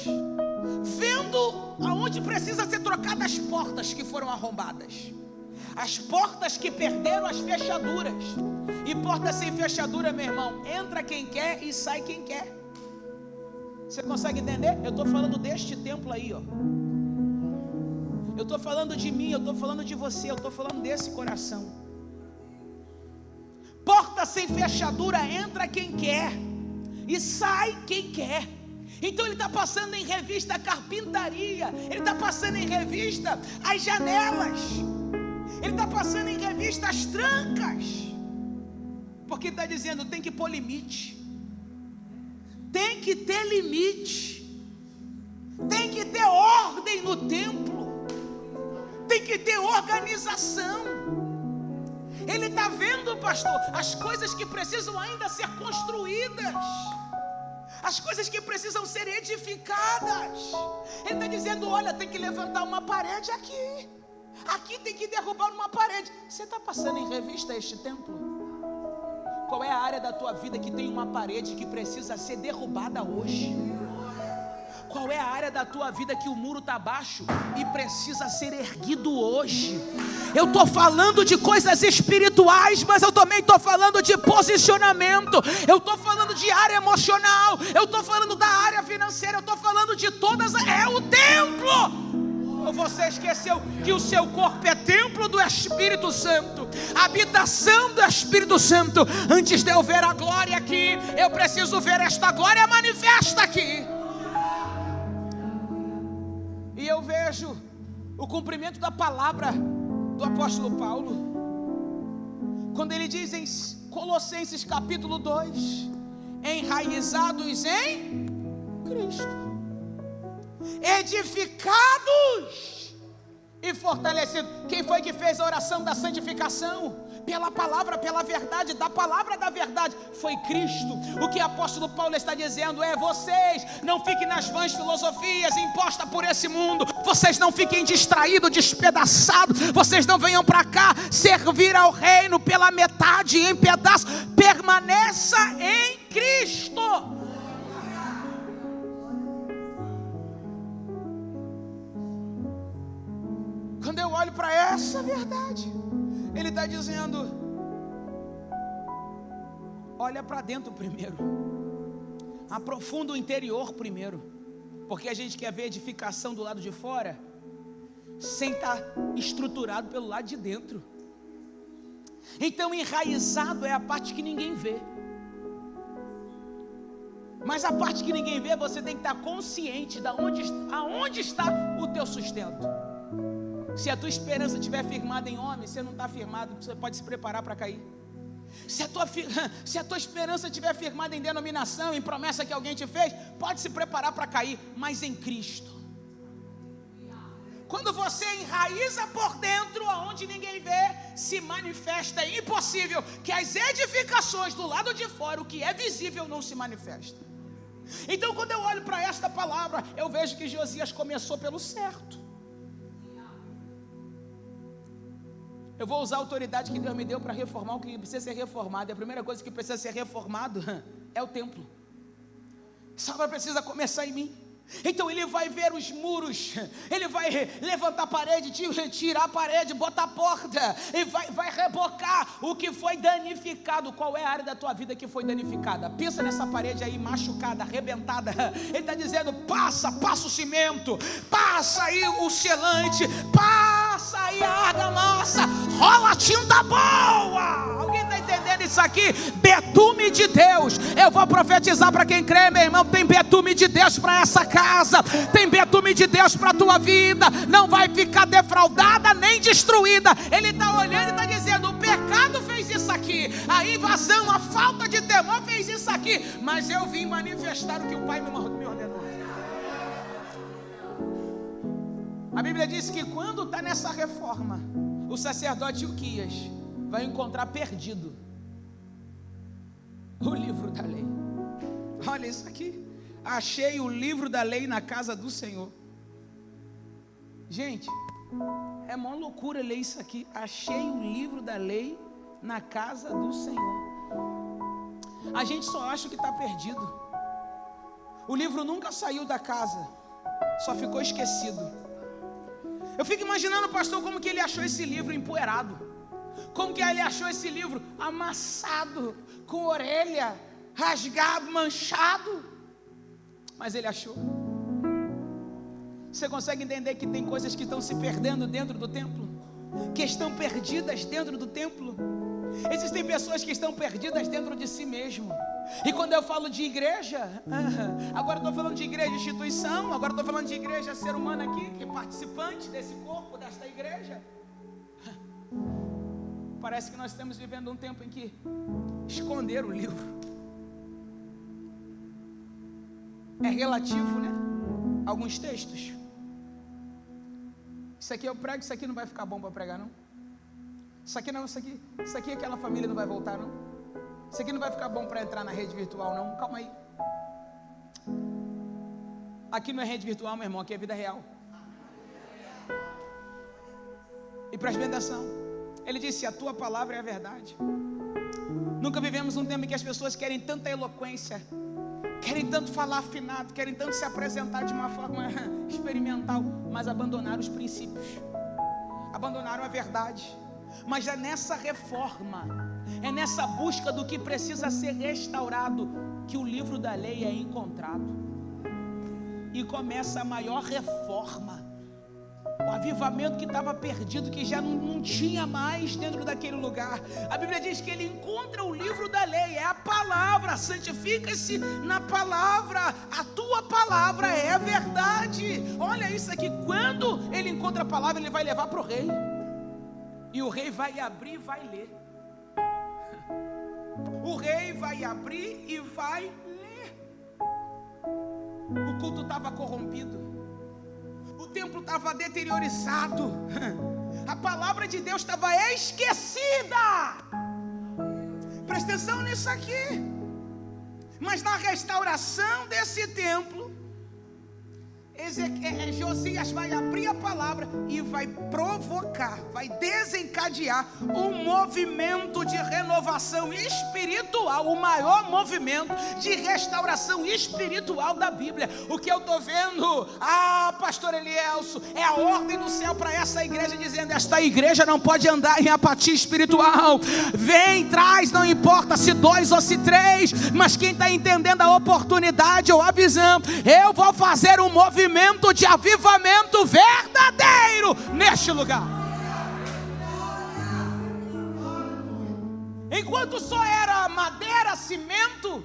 vendo aonde precisa ser trocadas as portas que foram arrombadas, as portas que perderam as fechaduras. E porta sem fechadura, meu irmão, entra quem quer e sai quem quer. Você consegue entender? Eu estou falando deste templo aí, ó. Eu estou falando de mim, eu estou falando de você, eu estou falando desse coração. Porta sem fechadura, entra quem quer e sai quem quer. Então ele está passando em revista a carpintaria, ele está passando em revista as janelas, ele está passando em revista as trancas, porque ele está dizendo: tem que pôr limite, tem que ter limite, tem que ter ordem no templo, tem que ter organização. Ele está vendo, pastor, as coisas que precisam ainda ser construídas, as coisas que precisam ser edificadas. Ele está dizendo: olha, tem que levantar uma parede aqui, aqui tem que derrubar uma parede. Você está passando em revista este templo? Qual é a área da tua vida que tem uma parede que precisa ser derrubada hoje? Qual é a área da tua vida que o muro está baixo e precisa ser erguido hoje? Eu estou falando de coisas espirituais, mas eu também estou falando de posicionamento. Eu estou falando de área emocional, eu estou falando da área financeira, eu estou falando de todas. É o templo. Ou você esqueceu que o seu corpo é templo do Espírito Santo, habitação do Espírito Santo? Antes de eu ver a glória aqui, eu preciso ver esta glória manifesta aqui. E eu vejo o cumprimento da palavra do apóstolo Paulo, quando ele diz em Colossenses capítulo 2: enraizados em Cristo, edificados e fortalecidos. Quem foi que fez a oração da santificação? Pela palavra, pela verdade, da palavra da verdade, foi Cristo. O que o apóstolo Paulo está dizendo é: vocês não fiquem nas vãs filosofias impostas por esse mundo, vocês não fiquem distraídos, despedaçados, vocês não venham para cá servir ao reino pela metade, em pedaços. Permaneça em Cristo. Quando eu olho para essa verdade, ele está dizendo: olha para dentro primeiro, aprofunda o interior primeiro, porque a gente quer ver edificação do lado de fora, sem estar estruturado pelo lado de dentro. Então enraizado é a parte que ninguém vê, mas a parte que ninguém vê, você tem que estar consciente de aonde está o teu sustento. Se a tua esperança estiver firmada em homem, você não está firmado, você pode se preparar para cair. Se a tua esperança estiver firmada em denominação, em promessa que alguém te fez, pode se preparar para cair, mas em Cristo. Quando você enraiza por dentro, aonde ninguém vê, se manifesta. É impossível que as edificações do lado de fora, o que é visível, não se manifesta. Então, quando eu olho para esta palavra, eu vejo que Josias começou pelo certo. Eu vou usar a autoridade que Deus me deu para reformar o que precisa ser reformado. E a primeira coisa que precisa ser reformado é o templo. Essa obra precisa começar em mim. Então ele vai ver os muros, ele vai levantar a parede, tirar a parede, botar a porta, e vai rebocar o que foi danificado. Qual é a área da tua vida que foi danificada? Pensa nessa parede aí machucada, arrebentada. Ele está dizendo: passa o cimento, passa aí o selante, passa aí a argamassa, rola a tinta boa. Alguém está entendendo isso aqui? Betume de Deus. Eu vou profetizar para quem crê, meu irmão. Tem betume de Deus para essa casa, tem betume de Deus para a tua vida. Não vai ficar defraudada nem destruída. Ele está olhando e está dizendo: o pecado fez isso aqui, a invasão, a falta de temor fez isso aqui, mas eu vim manifestar o que o Pai me ordenou. A Bíblia diz que quando está nessa reforma, o sacerdote Ilquias vai encontrar perdido o livro da lei. Olha isso aqui: achei o livro da lei na casa do Senhor. Gente, é uma loucura ler isso aqui. Achei o livro da lei na casa do Senhor. A gente só acha que está perdido. O livro nunca saiu da casa, só ficou esquecido. Eu fico imaginando, pastor, como que ele achou esse livro empoeirado, como que ele achou esse livro amassado, com orelha, rasgado, manchado. Mas ele achou. Você consegue entender que tem coisas que estão se perdendo dentro do templo, que estão perdidas dentro do templo? Existem pessoas que estão perdidas dentro de si mesmo. E quando eu falo de igreja, agora estou falando de igreja instituição, agora estou falando de igreja ser humano aqui, que é participante desse corpo, desta igreja. Parece que nós estamos vivendo um tempo em que esconder o livro é relativo, né? Alguns textos. Isso aqui eu prego, isso aqui não vai ficar bom para pregar, não. Isso aqui não, isso aqui aquela família não vai voltar, não. Isso aqui não vai ficar bom para entrar na rede virtual, não. Calma aí. Aqui não é rede virtual, meu irmão, aqui é vida real. E preste bem atenção. Ele disse: a tua palavra é a verdade. Nunca vivemos um tempo em que as pessoas querem tanta eloquência, querem tanto falar afinado, querem tanto se apresentar de uma forma experimental, mas abandonaram os princípios, abandonaram a verdade. Mas é nessa reforma, é nessa busca do que precisa ser restaurado, que o livro da lei é encontrado. E começa a maior reforma, o avivamento que estava perdido, que já não tinha mais dentro daquele lugar. A Bíblia diz que ele encontra o livro da lei, é a palavra. Santifica-se na palavra, a tua palavra é a verdade. Olha isso aqui: quando ele encontra a palavra, ele vai levar para o rei, e o rei vai abrir e vai ler. O rei vai abrir e vai ler. O culto estava corrompido, o templo estava deteriorizado, a palavra de Deus estava esquecida. Presta atenção nisso aqui. Mas na restauração desse templo, Josias vai abrir a palavra e vai provocar, vai desencadear um movimento de renovação espiritual, o maior movimento de restauração espiritual da Bíblia. O que eu estou vendo, pastor Elielso, é a ordem do céu para essa igreja, dizendo: esta igreja não pode andar em apatia espiritual. Vem, traz, não importa se 2 ou se 3, mas quem está entendendo a oportunidade ou a visão, eu vou fazer um movimento de avivamento verdadeiro neste lugar. Enquanto só era madeira, cimento,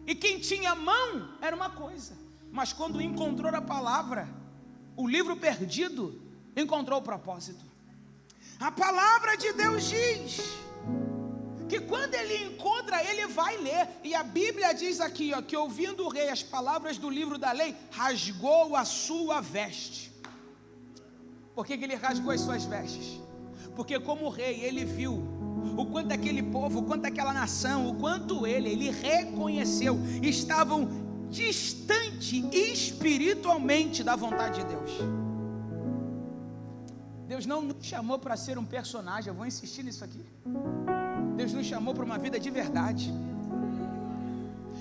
e quem tinha mão era uma coisa, mas quando encontrou a palavra, o livro perdido encontrou o propósito. A palavra de Deus diz que quando ele encontra, ele vai ler. E a Bíblia diz aqui, que ouvindo o rei as palavras do livro da lei, rasgou a sua veste. Por que ele rasgou as suas vestes? Porque como rei, ele viu o quanto aquele povo, o quanto aquela nação, o quanto ele reconheceu, estavam distante espiritualmente da vontade de Deus. Deus não nos chamou para ser um personagem, eu vou insistir nisso aqui. Deus nos chamou para uma vida de verdade.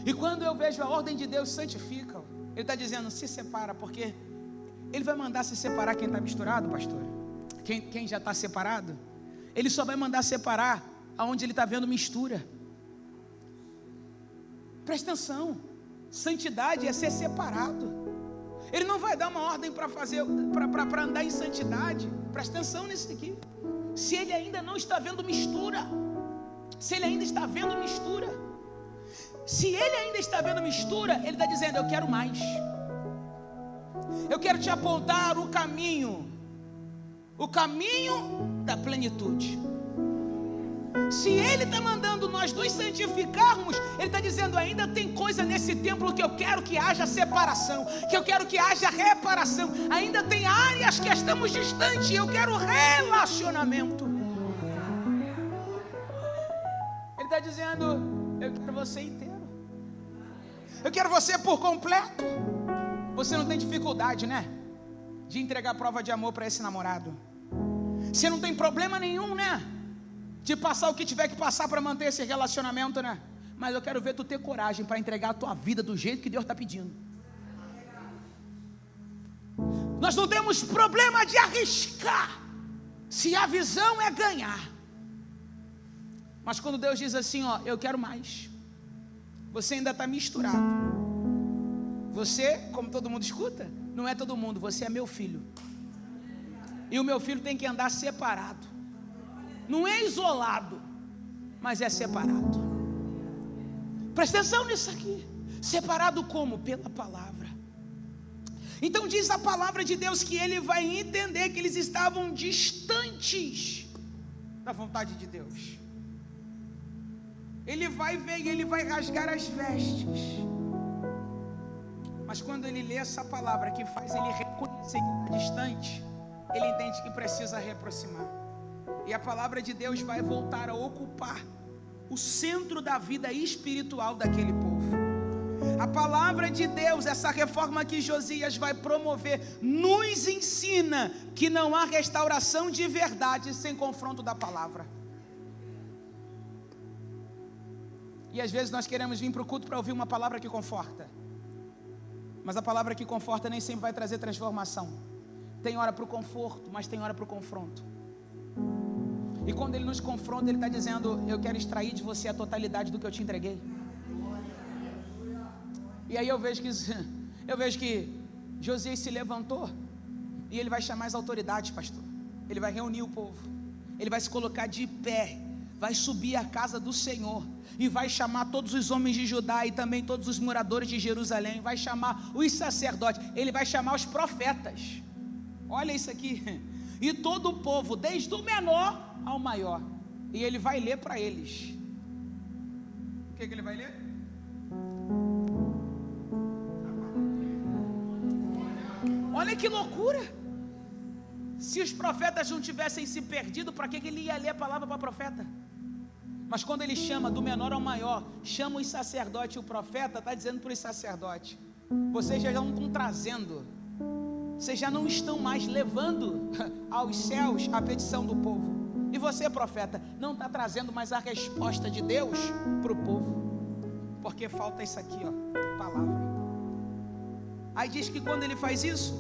E quando eu vejo a ordem de Deus, santifica, Ele está dizendo, se separa, porque Ele vai mandar se separar quem está misturado, pastor. Quem já está separado, Ele só vai mandar separar aonde Ele está vendo mistura. Presta atenção, santidade é ser separado. Ele não vai dar uma ordem para andar em santidade. Presta atenção nisso aqui. Se Ele ainda não está vendo mistura, se Ele ainda está vendo mistura, se Ele ainda está vendo mistura, Ele está dizendo, eu quero mais. Eu quero te apontar o caminho da plenitude. Se Ele está mandando nós nos santificarmos, Ele está dizendo, ainda tem coisa nesse templo que eu quero que haja separação, que eu quero que haja reparação. Ainda tem áreas que estamos distantes, eu quero relacionamento. Ele está dizendo, eu quero você inteiro, eu quero você por completo. Você não tem dificuldade, né, de entregar prova de amor para esse namorado. Você não tem problema nenhum, né, de passar o que tiver que passar para manter esse relacionamento, né? Mas eu quero ver tu ter coragem para entregar a tua vida do jeito que Deus está pedindo. Nós não temos problema de arriscar, se a visão é ganhar. Mas quando Deus diz assim, ó, eu quero mais, você ainda está misturado. Você, como todo mundo escuta, não é todo mundo, você é meu filho. E o meu filho tem que andar separado. Não é isolado, mas é separado. Presta atenção nisso aqui. Separado como? Pela palavra. Então diz a palavra de Deus que ele vai entender que eles estavam distantes da vontade de Deus. Ele vai ver e ele vai rasgar as vestes. Mas quando ele lê essa palavra que faz ele reconhecer que está distante, ele entende que precisa reaproximar. E a palavra de Deus vai voltar a ocupar o centro da vida espiritual daquele povo. A palavra de Deus, essa reforma que Josias vai promover, nos ensina que não há restauração de verdade sem confronto da palavra. E às vezes nós queremos vir para o culto para ouvir uma palavra que conforta. Mas a palavra que conforta nem sempre vai trazer transformação. Tem hora para o conforto, mas tem hora para o confronto. E quando Ele nos confronta, Ele está dizendo, eu quero extrair de você a totalidade do que eu te entreguei. E aí eu vejo que Josias se levantou e ele vai chamar as autoridades, pastor. Ele vai reunir o povo, ele vai se colocar de pé, vai subir à casa do Senhor e vai chamar todos os homens de Judá e também todos os moradores de Jerusalém, vai chamar os sacerdotes, ele vai chamar os profetas. Olha isso aqui. E todo o povo, desde o menor ao maior, e ele vai ler para eles. O que ele vai ler? Olha que loucura. Se os profetas não tivessem se perdido, para que ele ia ler a palavra para profeta? Mas quando ele chama do menor ao maior, chama os sacerdotes e o profeta, está dizendo para os sacerdotes, vocês já não estão trazendo, vocês já não estão mais levando aos céus a petição do povo. E você, profeta, não está trazendo mais a resposta de Deus para o povo, porque falta isso aqui, ó, palavra. Aí diz que quando ele faz isso,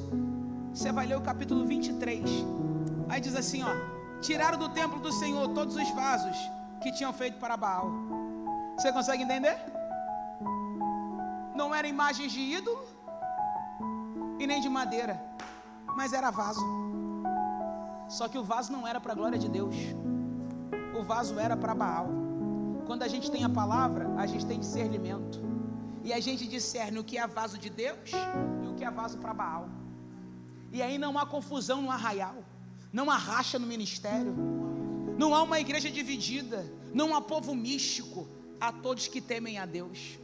você vai ler o capítulo 23. Aí diz assim, ó, tiraram do templo do Senhor todos os vasos que tinham feito para Baal. Você consegue entender? Não eram imagens de ídolo e nem de madeira, mas era vaso. Só que o vaso não era para a glória de Deus, o vaso era para Baal. Quando a gente tem a palavra, a gente tem discernimento, e a gente discerne o que é vaso de Deus e o que é vaso para Baal. E aí não há confusão no arraial, não há racha no ministério, não há uma igreja dividida, não há povo místico, há todos que temem a Deus.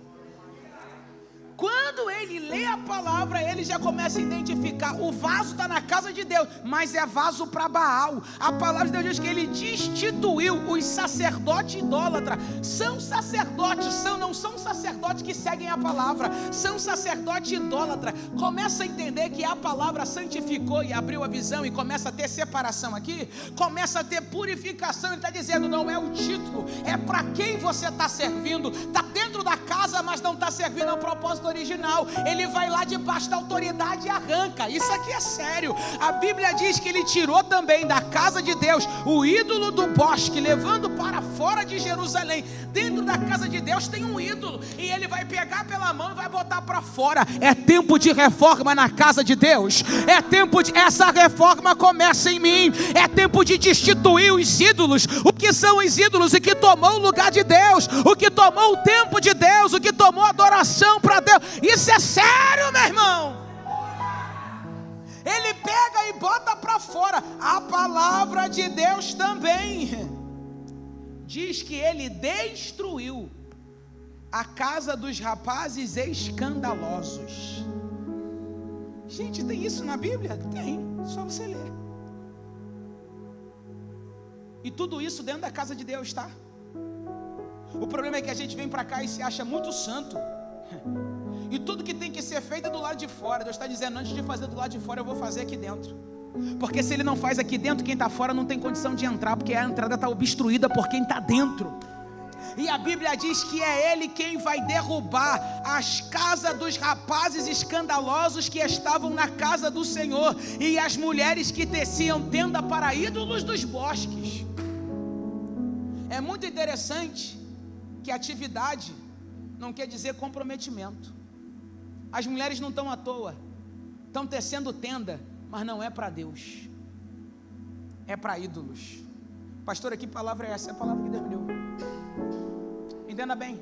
Quando ele lê a palavra, ele já começa a identificar, o vaso está na casa de Deus, mas é vaso para Baal. A palavra de Deus diz que ele destituiu os sacerdotes idólatras. São sacerdotes, não são sacerdotes que seguem a palavra, são sacerdotes idólatras. Começa a entender que a palavra santificou e abriu a visão, e começa a ter separação aqui, começa a ter purificação. Ele está dizendo, não é o título, é para quem você está servindo. Está dentro da casa, mas não está servindo ao propósito propósito original. Ele vai lá debaixo da autoridade e arranca. Isso aqui é sério. A Bíblia diz que ele tirou também da casa de Deus o ídolo do bosque, levando para fora de Jerusalém. Dentro da casa de Deus tem um ídolo, e ele vai pegar pela mão e vai botar para fora. É tempo de reforma na casa de Deus. É tempo de... essa reforma começa em mim. É tempo de destituir os ídolos. O que são os ídolos? O que tomou o lugar de Deus, o que tomou o tempo de Deus, o que tomou a adoração para Deus. Isso é sério, meu irmão. Ele pega e bota para fora. A palavra de Deus também diz que ele destruiu a casa dos rapazes escandalosos. Gente, tem isso na Bíblia? Tem, só você ler. E tudo isso dentro da casa de Deus, tá? O problema é que a gente vem para cá e se acha muito santo. E tudo que tem que ser feito é do lado de fora. Deus está dizendo, antes de fazer do lado de fora, eu vou fazer aqui dentro. Porque se ele não faz aqui dentro, quem está fora não tem condição de entrar, porque a entrada está obstruída por quem está dentro. E a Bíblia diz que é ele quem vai derrubar as casas dos rapazes escandalosos que estavam na casa do Senhor, e as mulheres que teciam tenda para ídolos dos bosques. É muito interessante que atividade não quer dizer comprometimento. As mulheres não estão à toa, estão tecendo tenda, mas não é para Deus, é para ídolos. Pastor, que palavra é essa? É a palavra que Deus me deu. Entenda bem,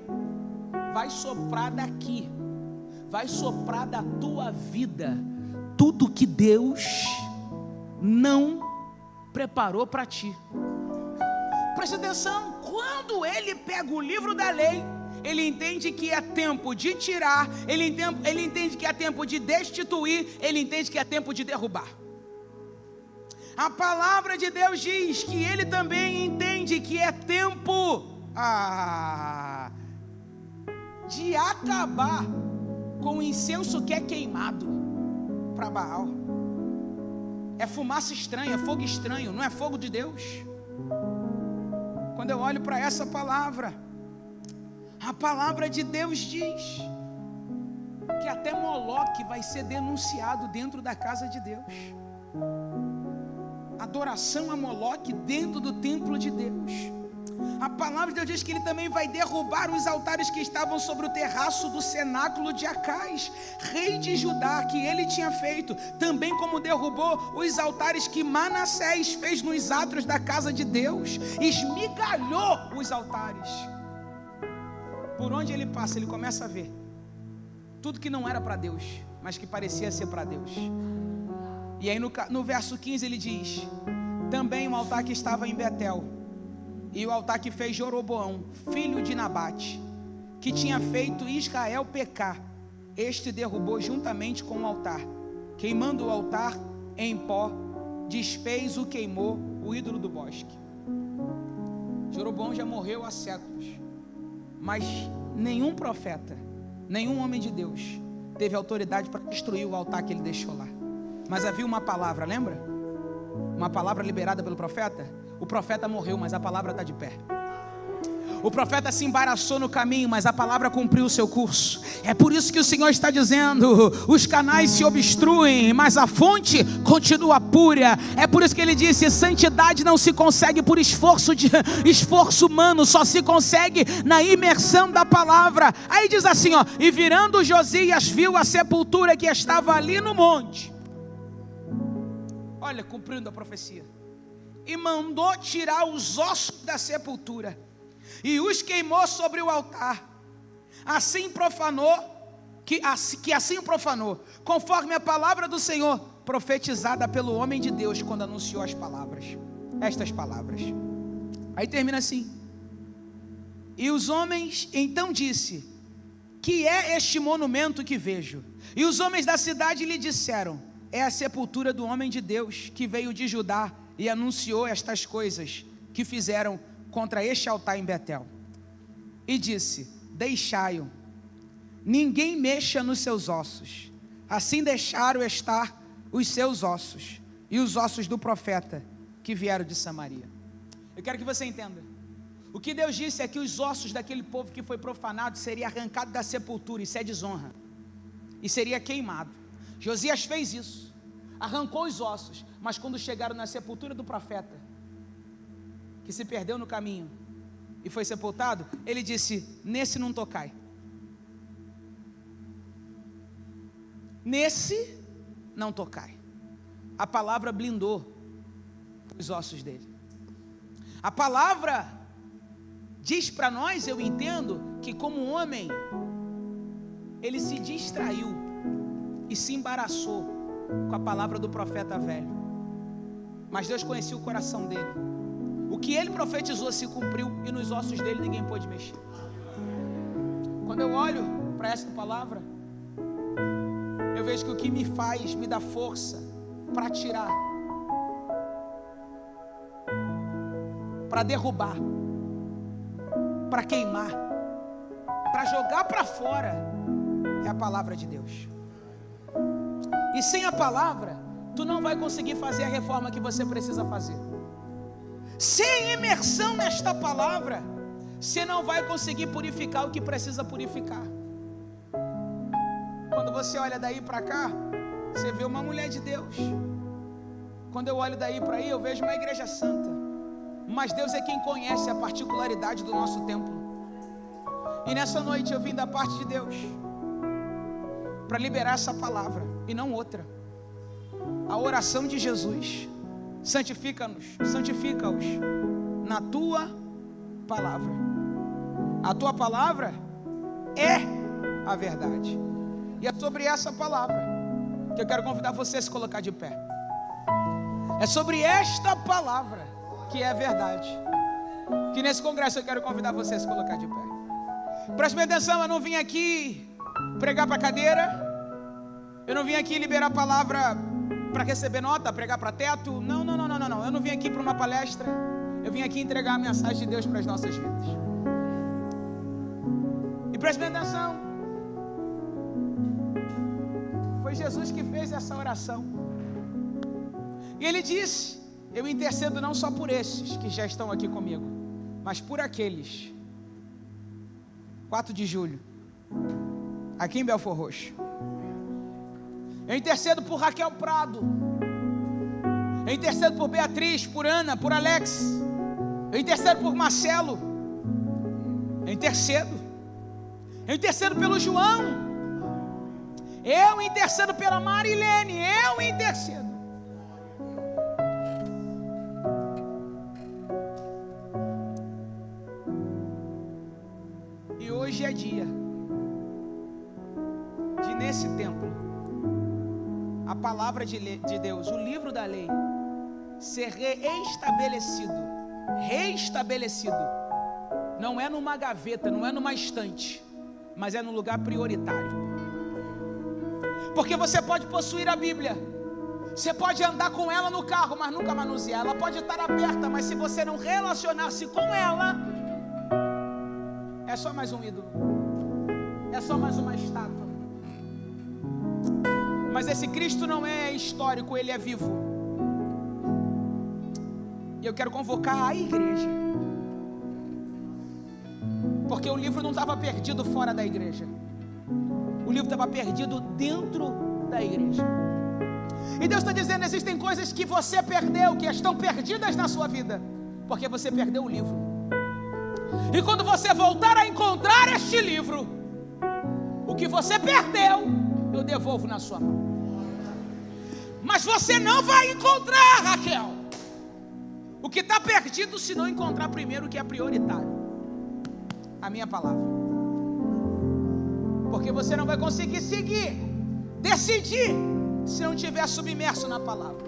vai soprar daqui, vai soprar da tua vida tudo que Deus não preparou para ti. Presta atenção, quando ele pega o livro da lei, ele entende que é tempo de tirar, ele entende que é tempo de destituir, ele entende que é tempo de derrubar. A palavra de Deus diz que ele também entende que é tempo de acabar com o incenso que é queimado para Baal. É fumaça estranha, fogo estranho, não é fogo de Deus. Quando eu olho para essa palavra, a palavra de Deus diz que até Moloque vai ser denunciado dentro da casa de Deus. Adoração a Moloque dentro do templo de Deus. A palavra de Deus diz que ele também vai derrubar os altares que estavam sobre o terraço do cenáculo de Acais, rei de Judá, que ele tinha feito, também como derrubou os altares que Manassés fez nos átrios da casa de Deus, esmigalhou os altares. Por onde ele passa, ele começa a ver tudo que não era para Deus, mas que parecia ser para Deus. E aí no verso 15 ele diz, também o altar que estava em Betel, e o altar que fez Jeroboão, filho de Nabate, que tinha feito Israel pecar, este derrubou juntamente com o altar, queimando o altar em pó, desfez o queimou, o ídolo do bosque. Jeroboão já morreu há séculos, mas nenhum profeta, nenhum homem de Deus teve autoridade para destruir o altar que ele deixou lá. Mas havia uma palavra, lembra? Uma palavra liberada pelo profeta. O profeta morreu, mas a palavra está de pé. O profeta se embaraçou no caminho, mas a palavra cumpriu o seu curso. É por isso que o Senhor está dizendo, os canais se obstruem, mas a fonte continua pura. É por isso que ele disse, santidade não se consegue por esforço humano, só se consegue na imersão da palavra. Aí diz assim, e virando Josias viu a sepultura que estava ali no monte. Olha, cumprindo a profecia. E mandou tirar os ossos da sepultura e os queimou sobre o altar. Assim profanou, assim o profanou, conforme a palavra do Senhor, profetizada pelo homem de Deus, quando anunciou as palavras, estas palavras. Aí termina assim, e os homens, então disse, que é este monumento que vejo? E os homens da cidade lhe disseram, é a sepultura do homem de Deus, que veio de Judá, e anunciou estas coisas, que fizeram contra este altar em Betel. E disse, deixai-o, ninguém mexa nos seus ossos. Assim deixaram estar os seus ossos, e os ossos do profeta, que vieram de Samaria. Eu quero que você entenda, o que Deus disse é que os ossos daquele povo que foi profanado, seria arrancado da sepultura, isso é desonra. e seria queimado. Josias fez isso, arrancou os ossos, mas quando chegaram na sepultura do profeta, que se perdeu no caminho e foi sepultado, ele disse: nesse não tocai, nesse não tocai. A palavra blindou os ossos dele. A palavra diz para nós, eu entendo, que como homem, ele se distraiu e se embaraçou com a palavra do profeta velho. Mas Deus conhecia o coração dele. O que ele profetizou se cumpriu, e nos ossos dele ninguém pôde mexer. Quando eu olho para essa palavra, eu vejo que o que me faz, me dá força para tirar, para derrubar, para queimar, para jogar para fora, é a palavra de Deus. E sem a palavra, tu não vai conseguir fazer a reforma que você precisa fazer. Sem imersão nesta palavra, você não vai conseguir purificar o que precisa purificar. Quando você olha daí para cá, você vê uma mulher de Deus. Quando eu olho daí para aí, eu vejo uma igreja santa. Mas Deus é quem conhece a particularidade do nosso templo. E nessa noite eu vim da parte de Deus para liberar essa palavra e não outra. A oração de Jesus: santifica-nos, santifica-os na tua palavra. A tua palavra é a verdade. E é sobre essa palavra que eu quero convidar você a se colocar de pé. É sobre esta palavra que é a verdade, que nesse congresso eu quero convidar você a se colocar de pé. Preste atenção, eu não vim aqui pregar para cadeira, eu não vim aqui liberar a palavra para receber nota, pregar para teto. Não. Eu não vim aqui para uma palestra, eu vim aqui entregar a mensagem de Deus para as nossas vidas. E preste atenção, foi Jesus que fez essa oração. E ele disse: eu intercedo não só por esses que já estão aqui comigo, mas por aqueles. 4 de julho, aqui em Belfor Roxo. Eu intercedo por Raquel Prado. Eu intercedo por Beatriz, por Ana, por Alex. Eu intercedo por Marcelo. Eu intercedo pelo João. Eu intercedo pela Marilene. Eu intercedo. E hoje é dia de, nesse templo, a palavra de Deus, o livro da lei, ser reestabelecido. Não é numa gaveta, não é numa estante, mas é num lugar prioritário. Porque você pode possuir a Bíblia, você pode andar com ela no carro, mas nunca manusear. Ela pode estar aberta, mas se você não relacionar-se com ela, é só mais um ídolo, é só mais uma estátua. Mas esse Cristo não é histórico, ele é vivo. E eu quero convocar a igreja, porque o livro não estava perdido fora da igreja, o livro estava perdido dentro da igreja. E Deus está dizendo: existem coisas que você perdeu, que estão perdidas na sua vida, porque você perdeu o livro. E quando você voltar a encontrar este livro, o que você perdeu, eu devolvo na sua mão. Mas você não vai encontrar, Raquel, o que está perdido, se não encontrar primeiro o que é prioritário: a minha palavra. Porque você não vai conseguir decidir, se não estiver submerso na palavra.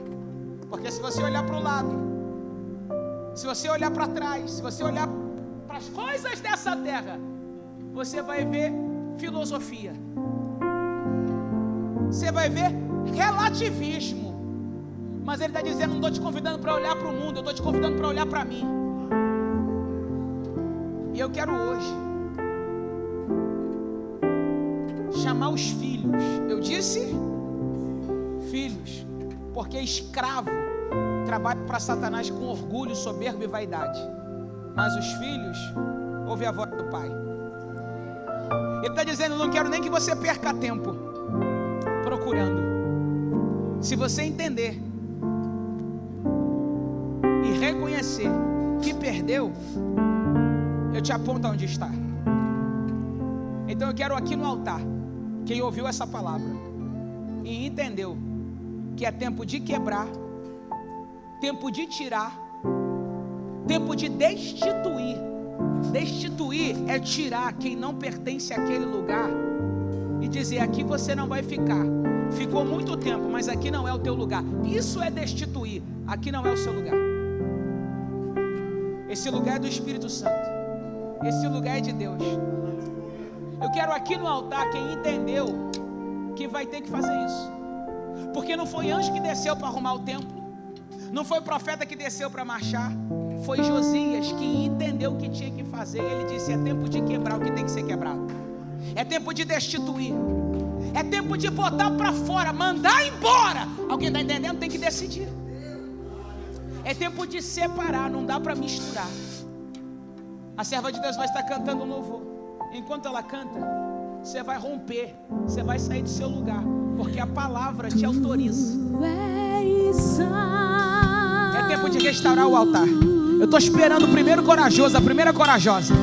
Porque se você olhar para o lado, se você olhar para trás, se você olhar para as coisas dessa terra, você vai ver filosofia, você vai ver relativismo. Mas ele está dizendo: não estou te convidando para olhar para o mundo, eu estou te convidando para olhar para mim. E eu quero hoje chamar os filhos. Eu disse filhos, porque escravo trabalha para Satanás com orgulho, soberba e vaidade, mas os filhos ouvem a voz do Pai. Ele está dizendo: não quero nem que você perca tempo, procurando. Se você entender e reconhecer que perdeu, eu te aponto onde está. Então eu quero aqui no altar, quem ouviu essa palavra e entendeu que é tempo de quebrar, tempo de tirar, tempo de destituir. Destituir é tirar quem não pertence àquele lugar e dizer: aqui você não vai ficar. Ficou muito tempo, mas aqui não é o teu lugar. Isso é destituir. Aqui não é o seu lugar. Esse lugar é do Espírito Santo. Esse lugar é de Deus. Eu quero aqui no altar quem entendeu que vai ter que fazer isso. Porque não foi anjo que desceu para arrumar o templo. Não foi profeta que desceu para marchar. Foi Josias que entendeu o que tinha que fazer. Ele disse: é tempo de quebrar o que tem que ser quebrado. É tempo de destituir. É tempo de botar para fora, mandar embora. Alguém está entendendo? Tem que decidir. É tempo de separar, não dá para misturar. A serva de Deus vai estar cantando um louvor. Enquanto ela canta, você vai romper, você vai sair do seu lugar, porque a palavra te autoriza. É tempo de restaurar o altar. Eu estou esperando o primeiro corajoso, a primeira corajosa.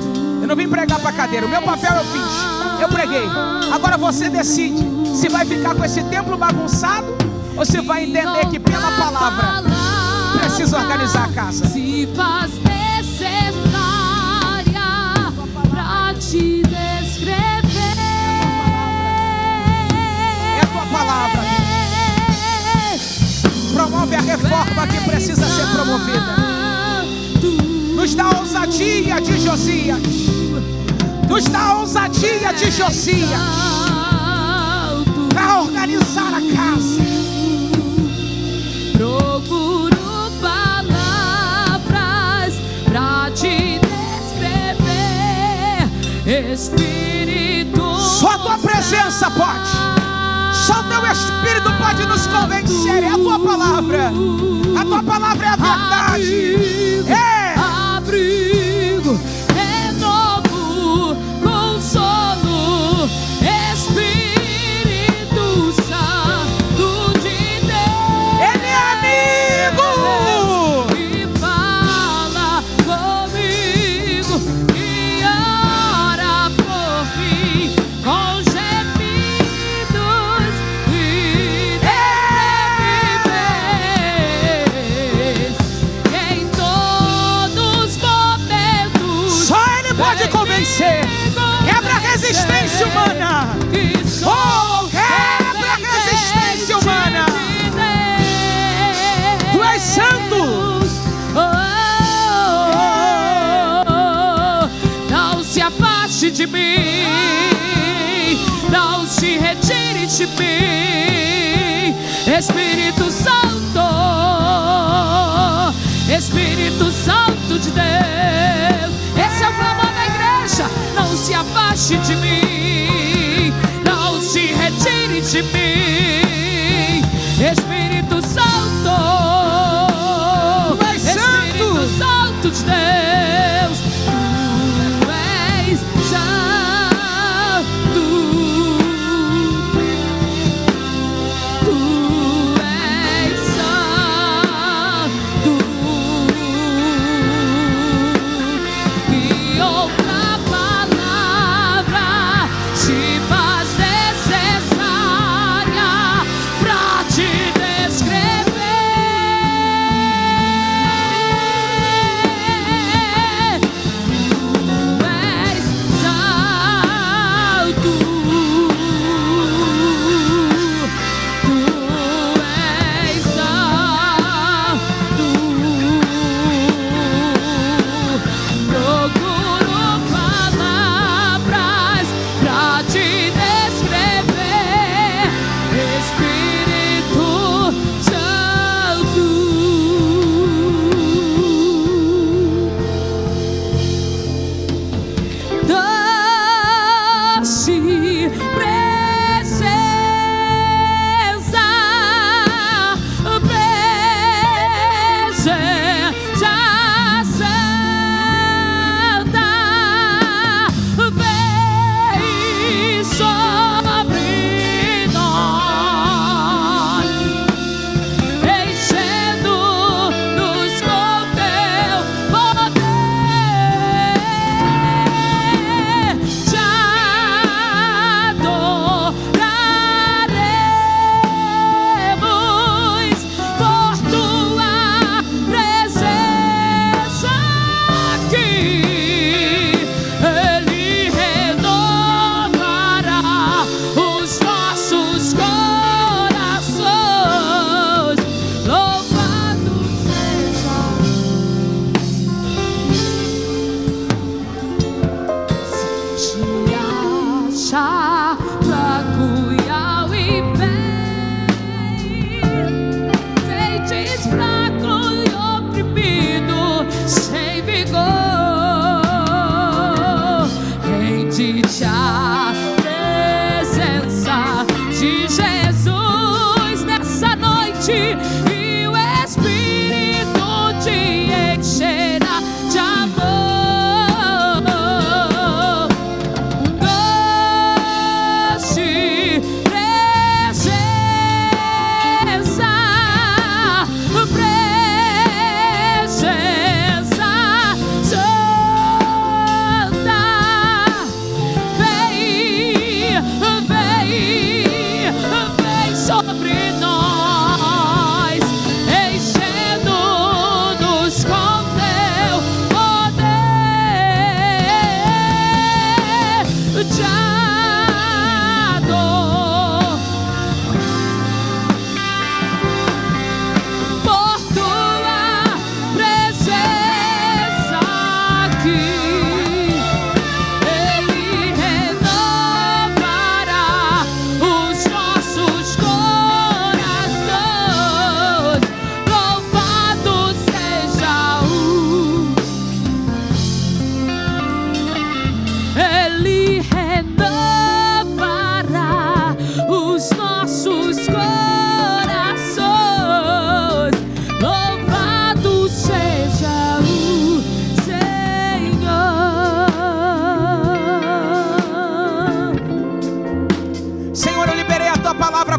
Eu não vim pregar para cadeira, o meu papel eu fiz, eu preguei. Agora você decide se vai ficar com esse templo bagunçado ou se vai entender que pela palavra precisa organizar a casa. Se faz necessária para te descrever. É a tua palavra. Promove a reforma que precisa ser promovida. Nos dá a ousadia de Josias. Nos dá a ousadia de Josias para organizar a casa. Procuro palavras para te descrever, Espírito. Só a tua presença pode. Só o teu Espírito pode nos convencer. É a tua palavra. A tua palavra é a verdade. Abrigo, renovo, consolo, Espírito Santo de Deus. Ele é amigo. E fala comigo e ora por mim com gemidos e descreves em todos os momentos. Só Ele pode convencer. Quebra a resistência humana. Oh, quebra a resistência humana. Tu és santo. Não se afaste de mim, não se retire de mim, Espírito Santo, Espírito Santo de Deus. Esse é o clamor da igreja. Não se afaste de mim, não se retire de mim, Espírito Santo, Espírito Santo de Deus. Tu és santo, tu és santo. Que outra palavra se faz necessária pra te descrever. Tu és santo, tu és santo. Procuro palavras pra te descrever, Espírito Santo. Doce presença, presença santa, vem sobre nós. te acha fraco e ao invés sentes fraco e oprimido, sem vigor, rende-te à presença de Jesus nessa noite, e o Espírito te encherá de amor.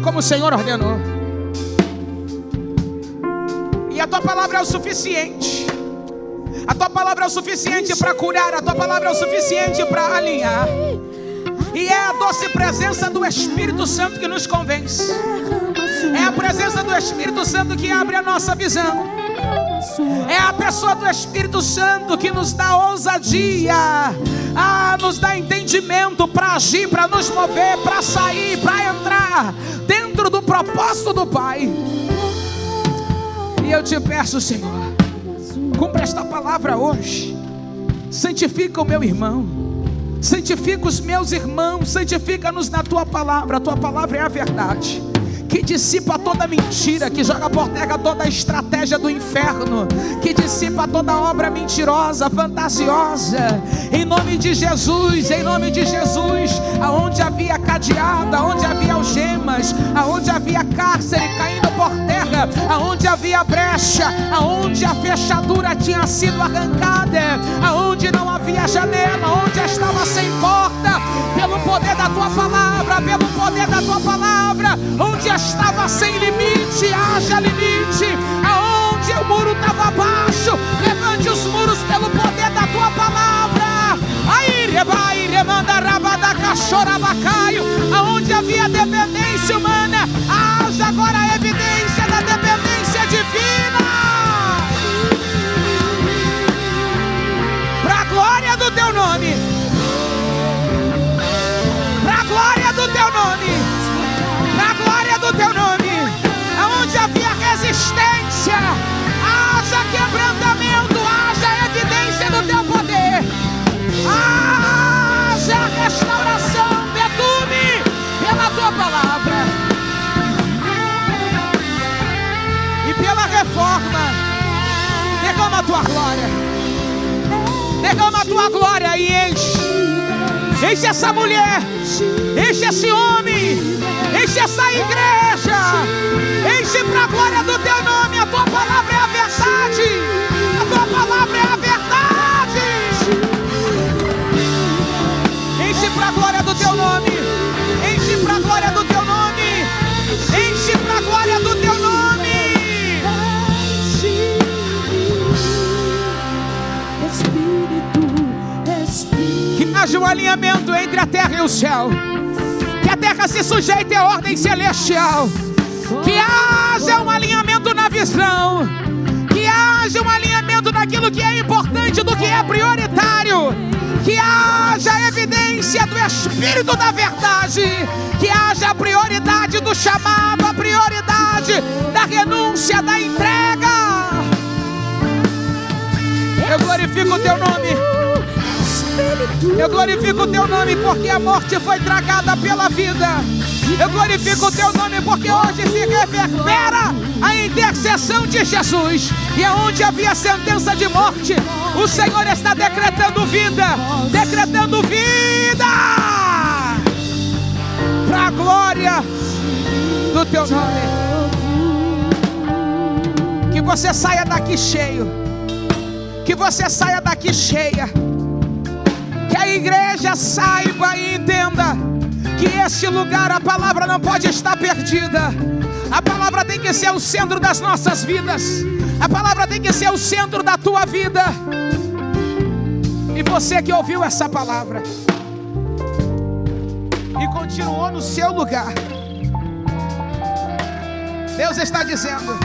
Como o Senhor ordenou, e a tua palavra é o suficiente. A tua palavra é o suficiente para curar, a tua palavra é o suficiente para alinhar, e é a doce presença do Espírito Santo que nos convence. É a presença do Espírito Santo que abre a nossa visão. É a pessoa do Espírito Santo que nos dá ousadia, nos dá entendimento para agir, para nos mover, para sair, para entrar dentro do propósito do Pai. E eu te peço, Senhor, cumpra esta palavra hoje. Santifica o meu irmão, santifica os meus irmãos, santifica-nos na tua palavra. A tua palavra é a verdade que dissipa toda mentira, que joga por terra toda a estratégia do inferno, que dissipa toda obra mentirosa, fantasiosa. Em nome de Jesus, em nome de Jesus, aonde havia cadeado, aonde havia algemas, aonde havia cárcere caindo por terra, aonde havia brecha, aonde a fechadura tinha sido arrancada, aonde não havia janela, onde estava sem porta, pelo poder da tua palavra, pelo poder da tua palavra, onde estava sem limite, haja limite. Aonde o muro estava baixo, levante os muros pelo poder da tua palavra. Aí, rebai, remanda, rabada, cachorabacaio. Aonde havia dependência humana, haja agora a evidência da dependência divina. Para a glória do teu nome, para a glória do teu nome, para a glória do teu nome. Aonde havia resistência, haja quebrantamento, haja evidência do teu poder, haja restauração, betume pela tua palavra e pela reforma. Derrama a tua glória, derrama a tua glória e enche essa mulher, enche esse homem, enche essa igreja, enche para a glória do teu nome. A tua palavra é a verdade, a tua palavra é a verdade. Enche para a glória do teu nome, enche para a glória do teu nome, enche para a glória do teu nome. Que haja um alinhamento entre a terra e o céu, que a terra se sujeite à ordem celestial, que haja um alinhamento na visão, que haja um alinhamento naquilo que é importante, do que é prioritário, que haja evidência do Espírito da verdade, que haja a prioridade do chamado, a prioridade da renúncia, da entrega. Eu glorifico o teu nome, Eu glorifico o teu nome porque a morte foi tragada pela vida. Eu glorifico o teu nome porque hoje se reverbera a intercessão de Jesus. E aonde havia sentença de morte, o Senhor está decretando vida. Decretando vida para a glória do teu nome. Que você saia daqui cheio. Que você saia daqui cheia. Que a igreja saiba e entenda que esse lugar, a palavra não pode estar perdida. A palavra tem que ser o centro das nossas vidas. A palavra tem que ser o centro da tua vida. E você que ouviu essa palavra e continuou no seu lugar, Deus está dizendo: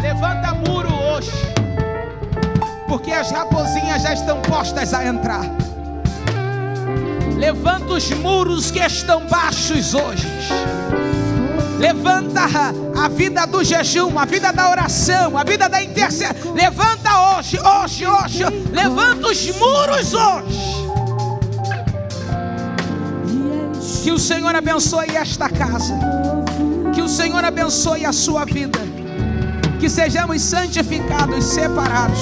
levanta muro hoje, porque as raposinhas já estão postas a entrar. Levanta os muros que estão baixos hoje. Levanta a vida do jejum, a vida da oração, a vida da intercessão. Levanta hoje. Levanta os muros hoje. Que o Senhor abençoe esta casa. Que o Senhor abençoe a sua vida. Que sejamos santificados, separados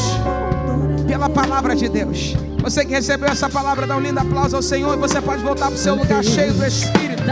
pela palavra de Deus. Você que recebeu essa palavra, dá um lindo aplauso ao Senhor. E você pode voltar para o seu lugar cheio do Espírito.